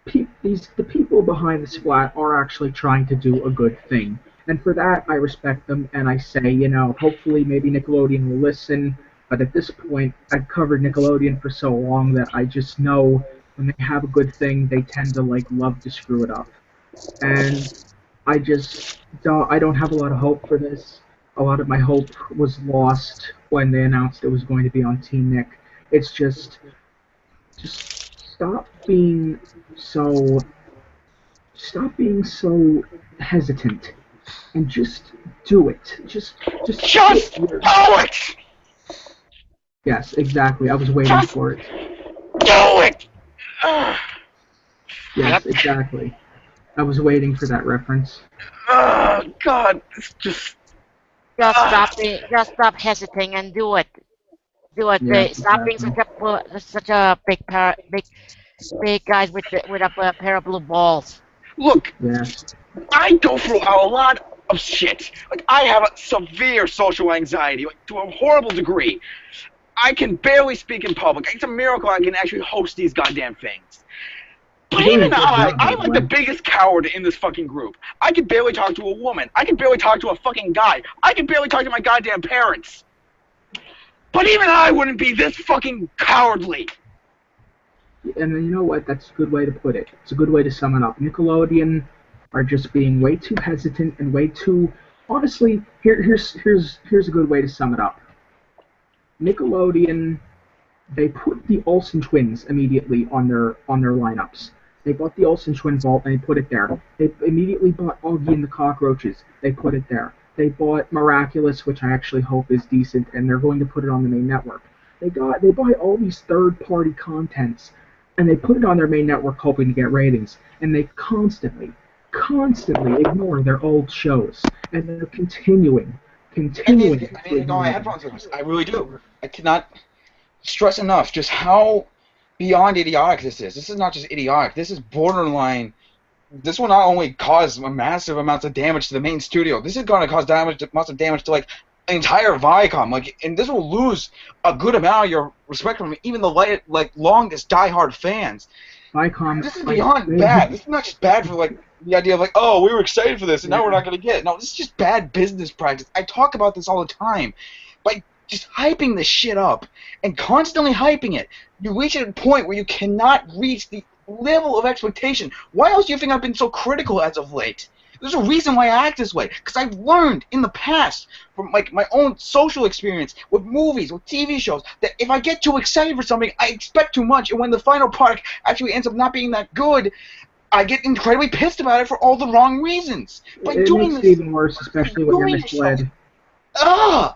C: the people behind the Splat are actually trying to do a good thing, and for that I respect them. And I say, hopefully maybe Nickelodeon will listen. But at this point, I've covered Nickelodeon for so long that I just know when they have a good thing, they tend to like love to screw it up. And I don't have a lot of hope for this. A lot of my hope was lost when they announced it was going to be on Team Nick. It's just so stop being so hesitant and just do it. Just
A: Just
C: quit
A: do
C: your
A: it!
C: Yes, exactly. I was waiting
A: Just
C: for it.
A: do it!
C: Yes, exactly. I was waiting for that reference.
A: Oh, God, it's just...
B: Just stop hesitating and do it. Do it.
C: Yes,
B: Stop being
C: exactly.
B: such a big guys with a pair of blue balls.
A: Look,
C: Yes.
A: I go through a lot of shit. Like, I have a severe social anxiety, like, to a horrible degree. I can barely speak in public. It's a miracle I can actually host these goddamn things. But
C: You're doing a
A: even
C: good job, by
A: I'm
C: the
A: like the
C: way.
A: biggest coward in this fucking group. I can barely talk to a woman. I can barely talk to a fucking guy. I can barely talk to my goddamn parents. But even I wouldn't be this fucking cowardly.
C: And you know what? That's a good way to put it. It's a good way to sum it up. Nickelodeon are just being way too hesitant and way too. Honestly, here's a good way to sum it up. Nickelodeon, they put the Olsen twins immediately on their lineups. They bought the Olsen twin vault and they put it there. They immediately bought Augie and the Cockroaches. They put it there. They bought Miraculous, which I actually hope is decent, and they're going to put it on the main network. They buy all these third party contents and they put it on their main network hoping to get ratings. And they constantly ignore their old shows. And they're continuing
F: I
C: to
F: need to go on my
C: ignore them.
F: headphones with this. I really do. I cannot stress enough just how beyond idiotic this is. This is not just idiotic. This is borderline. This will not only cause massive amounts of damage to the main studio. This is going to cause amounts of damage to like the entire Viacom. Like, and this will lose a good amount of your respect from even the longest diehard fans.
C: Viacom,
F: This is
C: like,
F: beyond bad. This is not just bad for like the idea of like, oh, we were excited for this and now we're not going to get it. No, this is just bad business practice. I talk about this all the time. By just hyping this shit up and constantly hyping it, you reach a point where you cannot reach the level of expectation. Why else do you think I've been so critical as of late? There's a reason why I act this way, because I've learned in the past from like my own social experience with movies, with TV shows, that if I get too excited for something, I expect too much, and when the final product actually ends up not being that good, I get incredibly pissed about it for all the wrong reasons. By
C: It
F: doing
C: makes it
F: this,
C: even worse,
F: you're
C: especially when you're
F: doing yourself.
C: misled.
F: Ugh!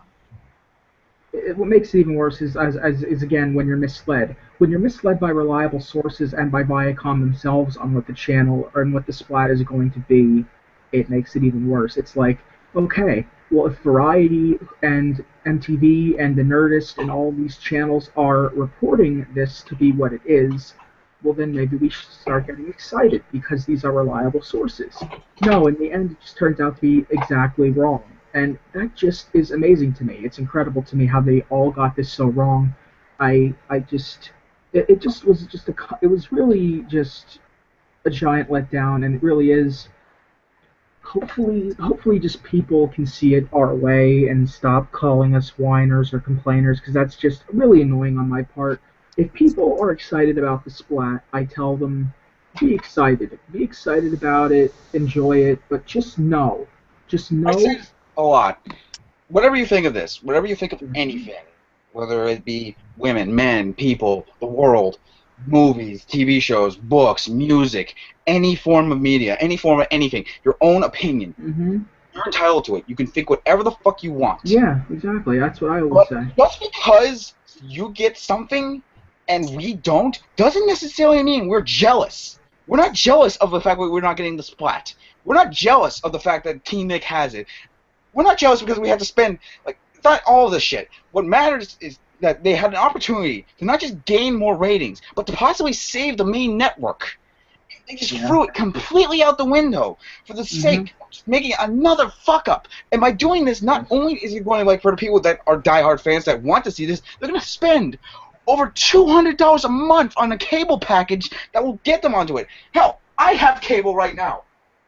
C: What makes it even worse is again when you're misled. When you're misled by reliable sources and by Viacom themselves on what the channel or what the Splat is going to be, it makes it even worse. It's like, okay, well if Variety and MTV and the Nerdist and all these channels are reporting this to be what it is, well then maybe we should start getting excited because these are reliable sources. No, in the end it just turns out to be exactly wrong. And that just is amazing to me. It's incredible to me how they all got this so wrong. I just it just was just it was really just a giant letdown, and it really is. Hopefully, just people can see it our way and stop calling us whiners or complainers, because that's just really annoying on my part. If people are excited about the Splat, I tell them, be excited about it, enjoy it, but just
F: I say
C: know.
F: this a lot. Whatever you think of this, whatever you think of anything, whether it be women, men, people, the world, movies, TV shows, books, music, any form of media, any form of anything, your own opinion,
C: Hmm.
F: you're entitled to it. You can think whatever the fuck you want.
C: Yeah, exactly. That's what I always
F: But
C: say.
F: just because you get something and we don't, doesn't necessarily mean we're jealous. We're not jealous of the fact that we're not getting the Splat. We're not jealous of the fact that Team Nick has it. We're not jealous because we had to spend, like, it's not all of this shit. What matters is that they had an opportunity to not just gain more ratings, but to possibly save the main network. They just threw it completely out the window for the sake of just making another fuck up. And by doing this, not only is it going to, like, for the people that are diehard fans that want to see this, they're going to spend over $200 a month on a cable package that will get them onto it. Hell, I have cable right now.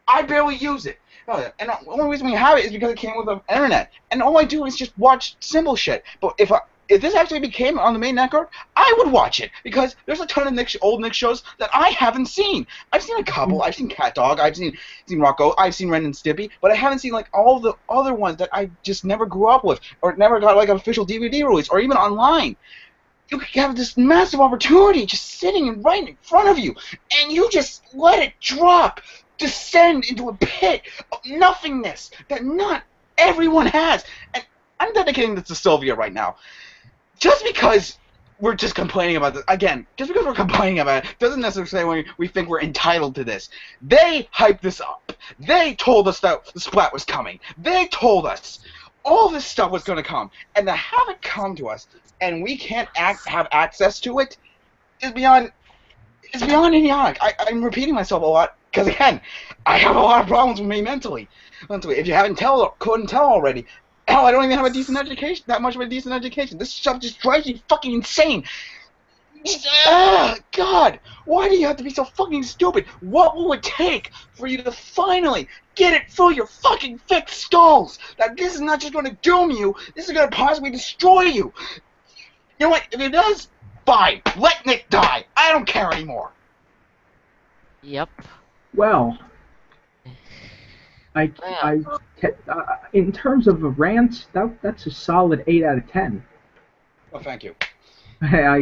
F: I barely use it. And the only reason we have it is because it came with the internet. And all I do is just watch simple shit. But if this actually became on the main network, I would watch it because there's a ton of old Nick shows that I haven't seen. I've seen a couple. I've seen Cat Dog. I've seen Rocco. I've seen Ren and Stimpy. But I haven't seen like all the other ones that I just never grew up with or never got like an official DVD release or even online. You have this massive opportunity just sitting right in front of you, and you just let it drop, descend into a pit of nothingness that not everyone has. And I'm dedicating this to Sylvia right now. Just because we're just complaining about this, again, just because we're complaining about it doesn't necessarily mean we think we're entitled to this. They hyped this up. They told us that the Splat was coming. They told us all this stuff was going to come. And to have it come to us and we can't have access to it is beyond idiotic. I'm repeating myself a lot because, again, I have a lot of problems with me mentally. If you couldn't tell already, hell, I don't even have a decent education, that much of a decent education. This stuff just drives me fucking insane. God, why do you have to be so fucking stupid? What will it take for you to finally get it through your fucking thick skulls that this is not just going to doom you, this is going to possibly destroy you? You know what, if it does, fine, let Nick die. I don't care anymore.
B: Yep.
C: Well, in terms of a rant, that's a solid 8 out of 10.
F: Well, thank you.
C: I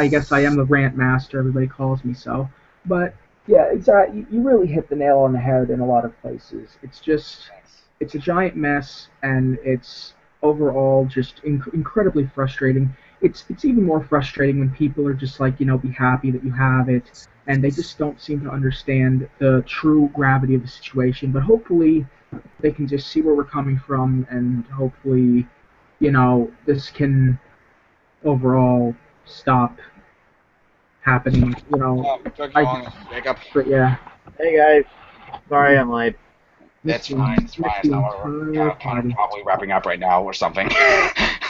C: guess I am the rant master. Everybody calls me so. But yeah, exactly. You really hit the nail on the head in a lot of places. It's a giant mess, and it's overall just incredibly frustrating. It's even more frustrating when people are just like, be happy that you have it, and they just don't seem to understand the true gravity of the situation. But hopefully, they can just see where we're coming from, and hopefully, this can overall stop happening. But yeah.
G: Hey guys, sorry I'm late.
F: That's fine. It's fine. It's not what we're probably wrapping up right now or something.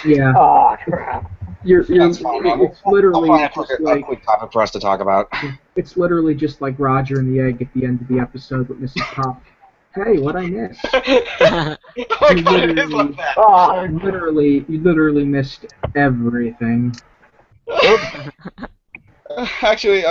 C: Yeah.
G: Oh crap.
F: That's fine, man.
C: It's literally
F: I'll
C: just
F: find a
C: like
F: quick topic for us to talk about.
C: it's literally just like Roger and the Egg at the end of the episode with Mrs. Pop. Hey, what I missed?
F: Like, but it is like that.
G: Oh,
C: You literally missed everything.
F: Actually,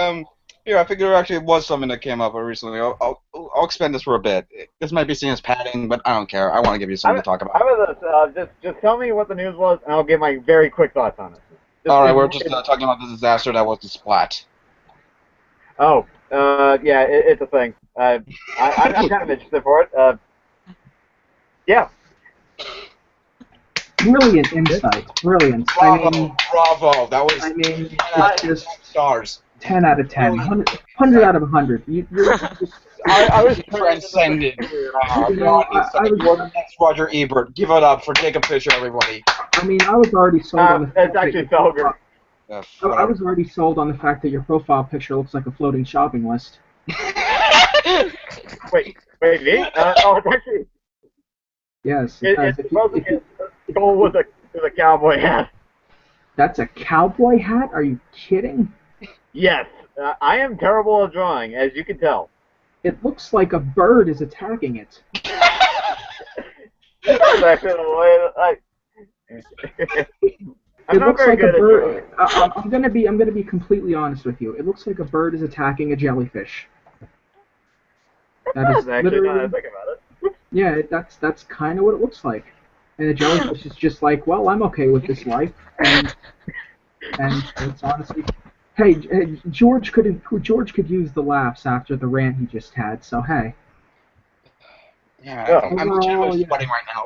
F: here, I think there actually was something that came up recently. I'll expend this for a bit. This might be seen as padding, but I don't care. I want to give you something to talk about.
G: just tell me what the news was, and I'll give my very quick thoughts on it.
F: All right, we're just talking about the disaster that was the Splat.
G: Oh, yeah, it's a thing. I'm kind of interested for it. Yeah.
C: Brilliant insight. Brilliant.
F: Bravo, bravo. That was
C: I mean,
F: 10 out
C: it's
F: of 10
C: just
F: stars.
C: 10 out of 10.
F: Brilliant
C: 100
F: insight.
C: out of 100. You're just,
G: I was
F: Transcended.
C: you
F: Brilliant
C: know,
F: insight. You are the next Roger Ebert. Give it up for Jacob Fisher, everybody.
C: I mean, I was already sold on the
G: it's
C: fact that
G: actually Felger.
C: I
F: Whatever.
C: was already sold on the fact that your profile picture looks like a floating shopping list.
G: Wait, me? Oh, it's actually
C: Yes,
G: it's supposed to be a goal with a cowboy hat.
C: that's a cowboy hat? Are you kidding?
G: Yes, I am terrible at drawing, as you can tell.
C: It looks like a bird is attacking it.
G: That's actually the way I'm
C: It
G: not
C: looks
G: very
C: like a
G: good at drawing.
C: bird. I'm gonna be completely honest with you. It looks like a bird is attacking a jellyfish. That is
G: That's actually not
C: literally,
G: think about it.
C: yeah. That's kind of what it looks like. And the jellyfish is just like, well, I'm okay with this life, and it's honestly, hey, George could use the laughs after the rant he just had. So hey,
F: Yeah, I'm
C: overall,
F: legitimately
C: yeah.
F: sweating right now.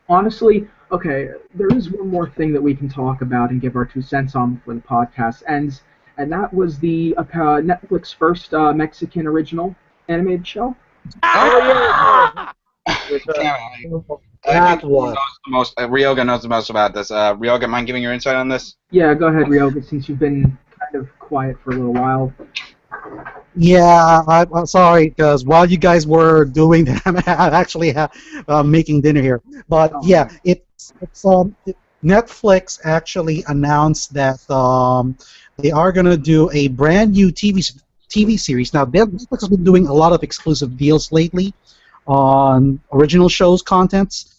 C: Honestly, okay, there is one more thing that we can talk about and give our 2 cents on before the podcast ends, and that was the Netflix first Mexican original animated show.
G: Oh yeah. With,
F: Damn it. I
E: That
F: think
E: one.
F: Ryoga knows the most about this. Ryoga, mind giving your insight on this?
C: Yeah, go ahead, Ryoga, since you've been kind of quiet for a little while.
E: Yeah, I'm sorry, because while you guys were doing that, I'm actually making dinner here. But
C: Oh,
E: yeah,
C: man.
E: Netflix actually announced that they are going to do a brand new TV series. Now, Netflix has been doing a lot of exclusive deals lately on original shows contents.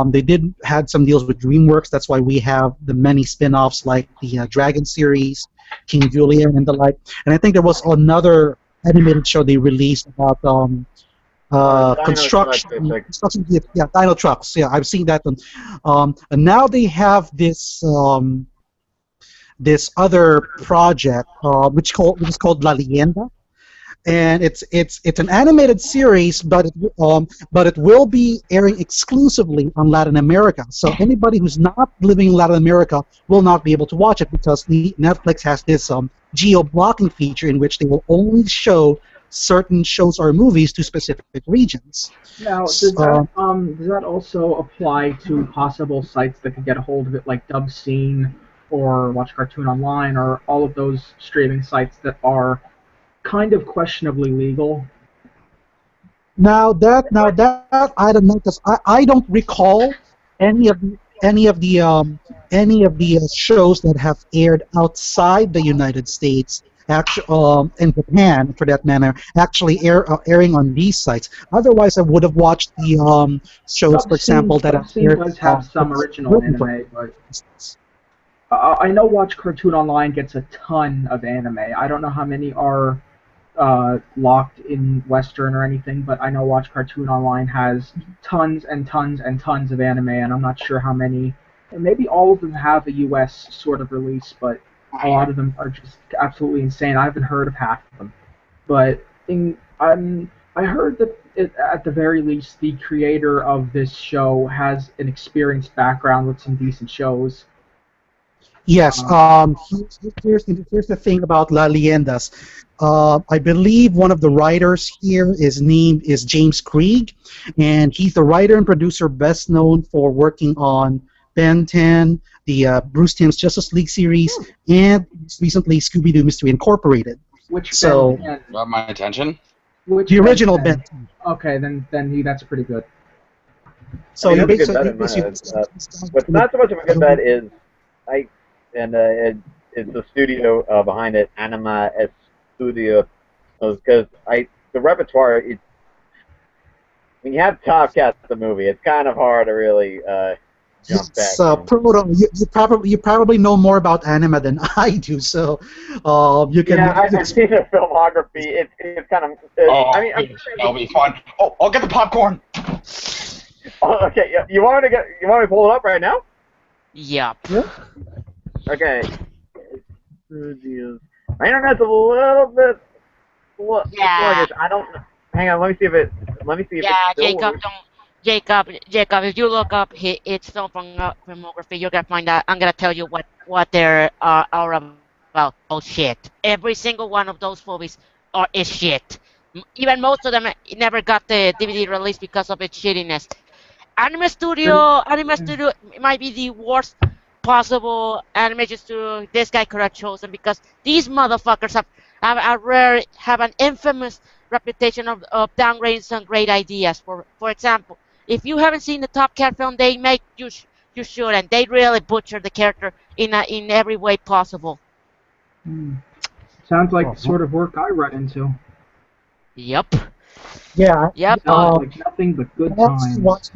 E: They did had some deals with DreamWorks. That's why we have the many spin-offs like the Dragon series, King Julian, and the like. And I think there was another animated show they released about
G: Dino Trucks,
E: construction. Yeah, Dino Trucks. Yeah, I've seen that one. And now they have this other project which is called La Leyenda, and it's an animated series, but it will be airing exclusively on Latin America. So anybody who's not living in Latin America will not be able to watch it because Netflix has this geo blocking feature in which they will only show certain shows or movies to specific regions.
C: Now,
E: S- uh,
C: does that also apply to possible sites that could get a hold of it, like Dubscene or Watch Cartoon Online, or all of those streaming sites that are kind of questionably legal?
E: now that I don't know because I don't recall any of the any of the shows that have aired outside the United States, actually, and Japan for that matter, actually airing on these sites. Otherwise, I would have watched the shows, for example, that have
C: Dubscene
E: aired
C: does have some original
E: Britain, for
C: anime, but
E: instance.
C: I know Watch Cartoon Online gets a ton of anime. I don't know how many are locked in Western or anything, but I know Watch Cartoon Online has tons and tons and tons of anime, and I'm not sure how many. Maybe all of them have a U.S. sort of release, but a lot of them are just absolutely insane. I haven't heard of half of them, but I heard that at the very least, the creator of this show has an experienced background with some decent shows.
E: Yes.
C: Um,
E: Here's the thing about La Leyendas. I believe one of the writers here is named is James Krieg, and he's the writer and producer best known for working on Ben 10, the Bruce Timm's Justice League series, and recently Scooby-Doo Mystery Incorporated.
C: which
E: So
C: Ben 10?
F: Got my attention.
C: Which
E: the
C: Ben
E: original
C: 10?
E: Ben 10.
C: Okay, then that's pretty good.
E: So
G: I mean,
E: you
G: that's a good bet in my head. What's not so much of a good bet is it's the studio behind it, Anima Studio, because the repertoire. When you have Top Cats the movie, it's kind of hard to really jump back.
E: Yes, Proto, you probably know more about anime than I do, so you can.
G: Yeah, I've seen the filmography. It's kind of. I mean,
F: That'll be fun. Oh, I'll get the popcorn.
G: Oh, okay, you want me to pull it up right now?
B: Yup.
G: Okay. My internet's a little bit Well, it's more
B: Yeah,
G: this. I don't. Hang on. Let me see if it. Let me see if it
B: yeah,
G: still works.
B: Jacob. If you look up its film filmography, you're gonna find out. I'm gonna tell you what they're are about. Oh shit! Every single one of those movies is shit. Even most of them never got the DVD release because of its shittiness. Anime Studio might be the worst possible animation studio this guy could have chosen because these motherfuckers have an infamous reputation of downgrading some great ideas. For example, if you haven't seen the Top Cat film they make, you should, and they really butcher the character in every way possible.
C: Hmm. Sounds like the
E: Uh-huh.
C: sort of work I run into.
B: Yep.
E: Yeah.
B: Yep.
C: Sounds like nothing but good
E: I actually
C: times.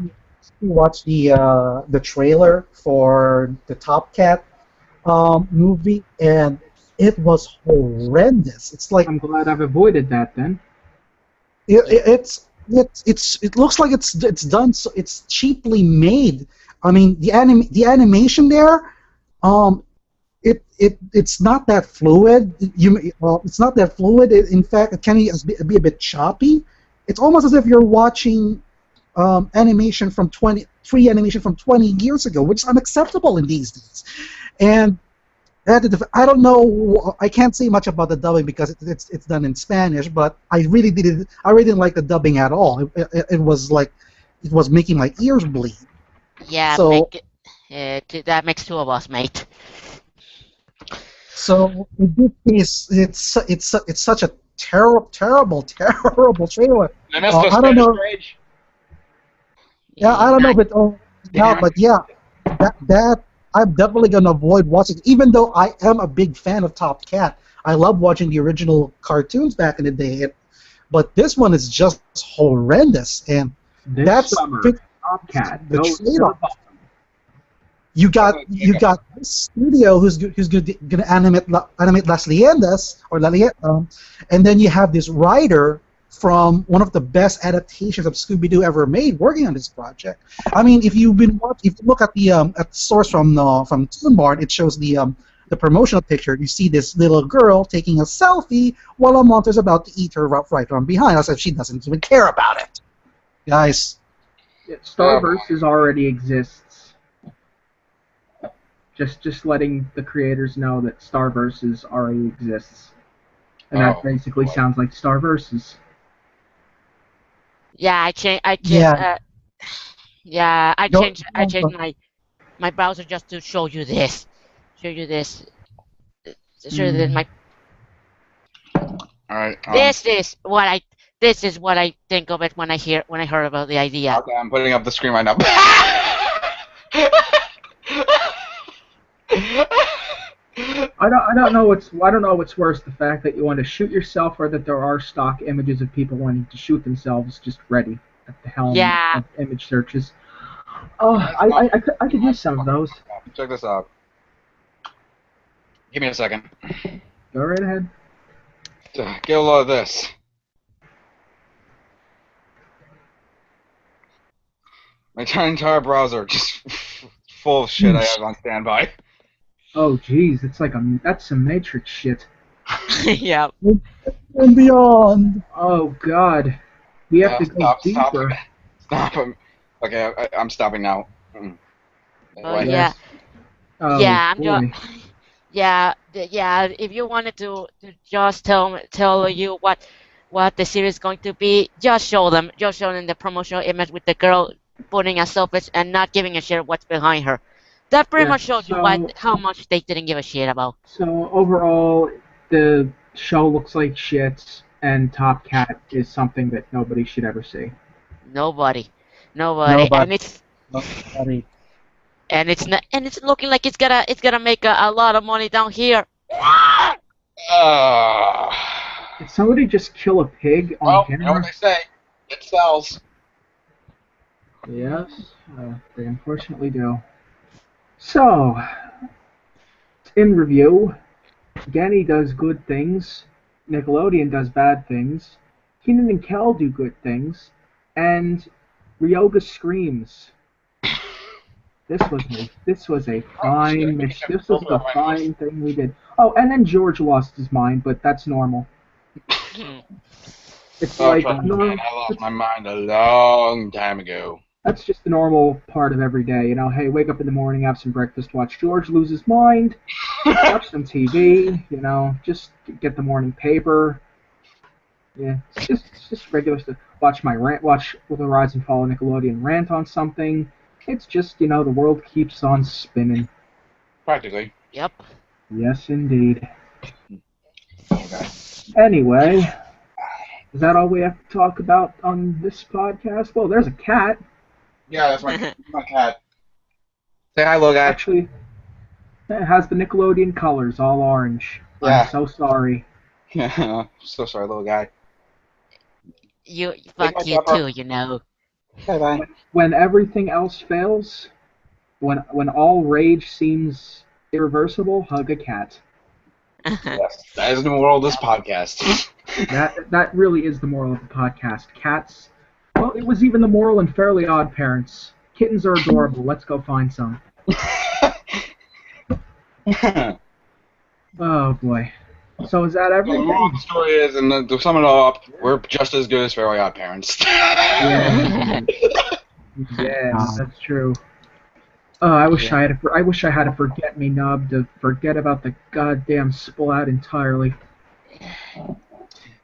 E: watched the trailer for the Top Cat movie, and it was horrendous. It's like
C: I'm glad I've avoided that then.
E: it looks like it's done so it's cheaply made. I mean the animation there, um, it's not that fluid. It's not that fluid. In fact, it can be a bit choppy. It's almost as if you're watching animation from 20 years ago, which is unacceptable in these days. And I don't know. I can't say much about the dubbing because it's done in Spanish, but I really didn't. I really didn't like the dubbing at all. It was like it was making my ears bleed.
B: Yeah.
E: So
B: That makes two of us, mate.
E: so in this case, it's such a terrible trailer.
F: I missed the
E: I don't
F: Spanish
E: know.
F: rage.
E: Yeah, I don't know, but yeah, that I'm definitely gonna avoid watching. Even though I am a big fan of Top Cat, I love watching the original cartoons back in the day. But this one is just horrendous, and
C: This
E: that's
C: summer, Top Cat
E: the
C: goes to the
E: trade-off.
C: bottom.
E: You got this studio who's gonna animate Las Leyendas and then you have this writer from one of the best adaptations of Scooby-Doo ever made working on this project. I mean, if you look at the source from Toon, it shows the promotional picture. You see this little girl taking a selfie while a monster's about to eat her right from behind, as if she doesn't even care about it. Guys,
C: Starverse already exists. Just letting the creators know that Starverse already exists, and that basically sounds like Starverses.
B: Yeah, I changed.
E: yeah,
B: Yeah,
E: no,
B: I changed my browser just to show you this. Show you this. Show you this.
C: Mm.
F: All right.
B: This is what I think of it when I heard about the idea.
F: Okay, I'm putting up the screen right now.
C: I don't know what's worse, the fact that you want to shoot yourself or that there are stock images of people wanting to shoot themselves just ready at the helm
B: Yeah.
C: of image searches. Oh, I could use some of those.
F: Check this out. Give me a second.
C: Go right ahead.
F: Get a load of this. My entire browser just full of shit I have on standby.
C: Oh jeez, that's some Matrix shit.
B: Yeah.
E: and beyond.
C: Oh god, we have to go deeper.
F: Stop him. Okay, I'm stopping now.
B: Oh
C: Yes.
B: yeah.
C: Oh,
B: Yeah.
C: boy.
B: Yeah. If you wanted to just tell you what the series is going to be, just show them the promotional image with the girl putting a selfie and not giving a shit what's behind her. That pretty
C: Yeah,
B: much shows you
C: so-
B: how much they didn't give a shit about.
C: So overall, the show looks like shit, and Top Cat is something that nobody should ever see.
B: Nobody.
E: Nobody.
B: And it's looking like it's gonna make a lot of money down here.
C: Did somebody just kill a pig on
F: Well, you know
C: camera?
F: what they say. It sells.
C: Yes, they unfortunately do. So, in review, Genndy does good things, Nickelodeon does bad things, Keenan and Kel do good things, and Ryoga screams. This was a fine thing we did. Oh, and then George lost his mind, but that's normal. It's
F: Oh,
C: like
F: trust me, man,
C: normal.
F: I lost my mind a long time ago.
C: That's just the normal part of every day. Hey, wake up in the morning, have some breakfast, watch George lose his mind, watch some TV. Just get the morning paper. Yeah, it's just regular stuff. Watch the Rise and Fall of Nickelodeon rant on something. It's just the world keeps on spinning.
F: Practically.
B: Yep.
C: Yes, indeed.
F: Okay.
C: Anyway, is that all we have to talk about on this podcast? Well, there's a cat.
F: Yeah, that's my cat. Say hi, little guy.
C: Actually, it has the Nickelodeon colors, all orange.
F: Yeah.
C: I'm so sorry.
F: So sorry, little guy.
B: You
F: my
B: fuck you
F: supper.
B: too.
F: Bye-bye.
C: When everything else fails, when all rage seems irreversible, hug a cat.
F: Yes, that is the moral of this podcast.
C: That really is the moral of the podcast. Cats. Well, it was even the moral in Fairly Odd Parents. Kittens are adorable. Let's go find some. Oh boy. So is that
F: The
C: everything?
F: moral of the story is, and to sum it all up, we're just as good as Fairly Odd Parents.
C: Yeah. Yeah, that's true. I wish I had a forget me nub to forget about the goddamn Splat entirely.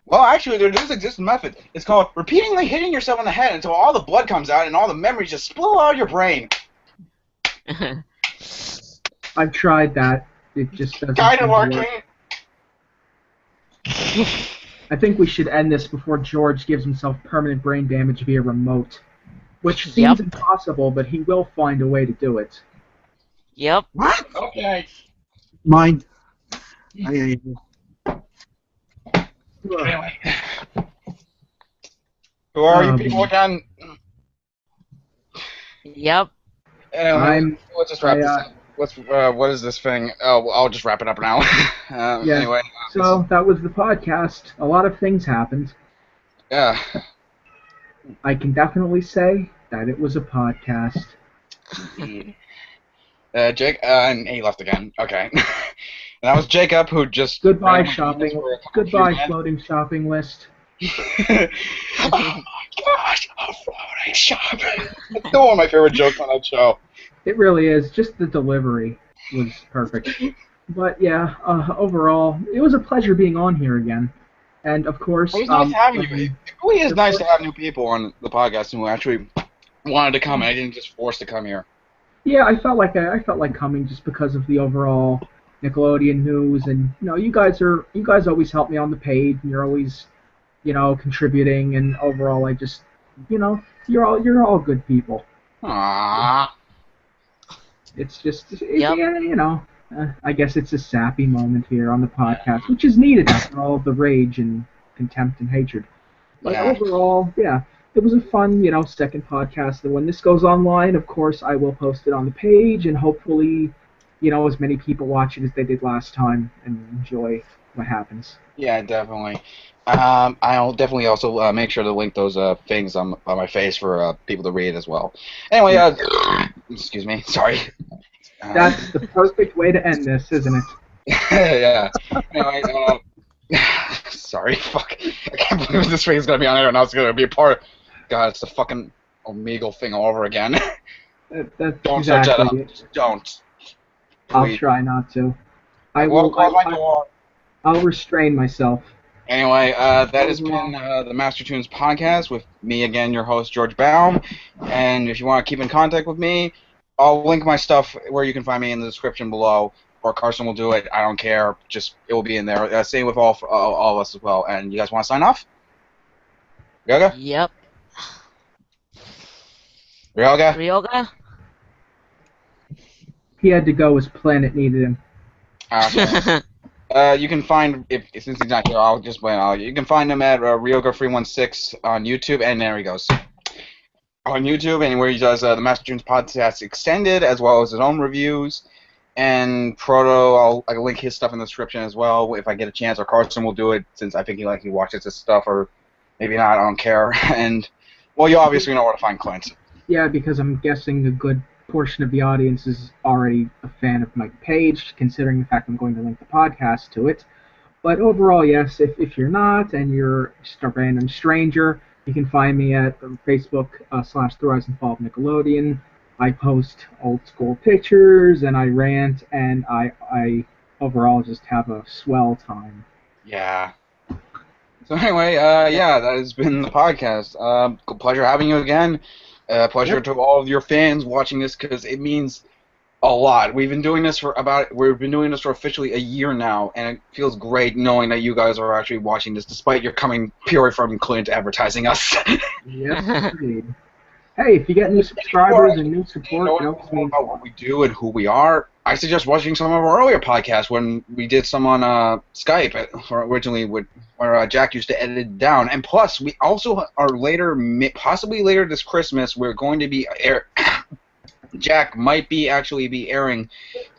F: Well, actually, there does exist a method. It's called repeatedly hitting yourself in the head until all the blood comes out and all the memories just spill out of your brain.
C: I've tried that. It just doesn't
F: Kind
C: seem
F: of
C: to work.
F: working.
C: I think we should end this before George gives himself permanent brain damage via remote. Which seems impossible, but he will find a way to do it.
B: Yep.
F: What? Okay.
E: Mind.
F: Anyway. Who are you people again?
B: Yep.
F: Anyway, let's just wrap this up. What is this thing? Oh, I'll just wrap it up now.
C: Yeah.
F: Anyway.
C: So that was the podcast. A lot of things happened.
F: Yeah.
C: I can definitely say that it was a podcast.
F: Jake, and he left again. Okay. And that was Jacob, who just...
C: Goodbye, shopping. Goodbye, floating shopping list.
F: Oh my gosh, a floating shopping. It's still one of my favorite jokes on that show.
C: It really is. Just the delivery was perfect. But yeah, overall, it was a pleasure being on here again. And of course,
F: It was nice having you. It really is nice to have new people on the podcast who actually wanted to come, and I didn't just force to come here.
C: Yeah, I felt like coming just because of the overall Nickelodeon news, and you guys always help me on the page, and you're always contributing, and overall I just you're all good people.
F: Aww.
C: It's just I guess it's a sappy moment here on the podcast, which is needed after all of the rage and contempt and hatred. But overall, yeah, it was a fun, second podcast. And when this goes online, of course, I will post it on the page, and hopefully, as many people watch it as they did last time and enjoy what happens.
F: Yeah, definitely. I'll definitely also make sure to link those things on my face for people to read as well. Anyway, excuse me, sorry.
C: That's the perfect way to end this, isn't it?
F: Yeah. Anyway, sorry, fuck. I can't believe this thing is gonna be on there and I was gonna be a part. God, it's the fucking Omegle thing all over again.
C: That's
F: Don't
C: exactly
F: search that up.
C: it.
F: Just don't.
C: I'll try not to. I'll restrain myself.
F: Anyway, that has been the Master Toons podcast with me again, your host, George Baum. And if you want to keep in contact with me, I'll link my stuff where you can find me in the description below, or Carson will do it. I don't care. Just it will be in there. Same with all of us as well. And you guys want to sign off? Ryoga?
B: Yep.
F: Ryoga?
C: He had to go. His planet needed him.
F: Okay. You can find, since he's not here, I'll just blame out. You can find him at Ryoga316 on YouTube, and there he goes. On YouTube, and where he does the Master Toons podcast extended, as well as his own reviews. And Proto, I'll link his stuff in the description as well, if I get a chance, or Carson will do it, since I think he watches his stuff, or maybe not, I don't care. And, well, you obviously know where to find Clint.
C: Yeah, because I'm guessing a good portion of the audience is already a fan of my page, considering the fact I'm going to link the podcast to it. But overall, yes, if you're not and you're just a random stranger, you can find me at Facebook / The Rise and Fall of Nickelodeon. I post old school pictures and I rant and I overall just have a swell time.
F: Yeah. So anyway, yeah, that has been the podcast. Pleasure having you again. Pleasure
C: Yep.
F: to all of your fans watching this because it means a lot. We've been doing this for officially a year now, and it feels great knowing that you guys are actually watching this, despite your coming purely from Clint advertising us.
C: Yes, indeed. Hey, if you get new subscribers and new support, it always
F: More
C: means a
F: about what
C: lot.
F: we do and who we are, I suggest watching some of our earlier podcasts when we did some on Skype, originally where Jack used to edit it down. And plus, we also are later, possibly later this Christmas, we're going to be Jack might be actually be airing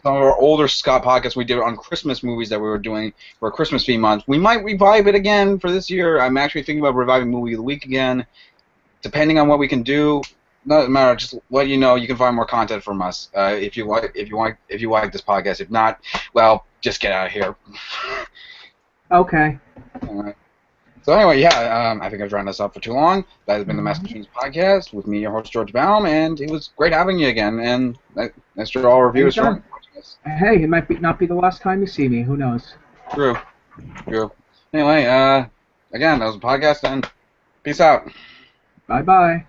F: some of our older Scott podcasts we did on Christmas movies that we were doing for Christmas theme month. We might revive it again for this year. I'm actually thinking about reviving Movie of the Week again. Depending on what we can do, doesn't matter. Just let you know you can find more content from us if you like this podcast. If not, well, just get out of here.
C: Okay.
F: All right. So anyway, yeah, I think I've drawn this up for too long. That has been the Master Tunes podcast with me, your host George Baum, and it was great having you again. And that's for all reviewers.
C: Anytime. Hey, it might not be the last time you see me. Who knows?
F: True. Anyway, again, that was a podcast, and peace out.
C: Bye-bye.
B: Bye.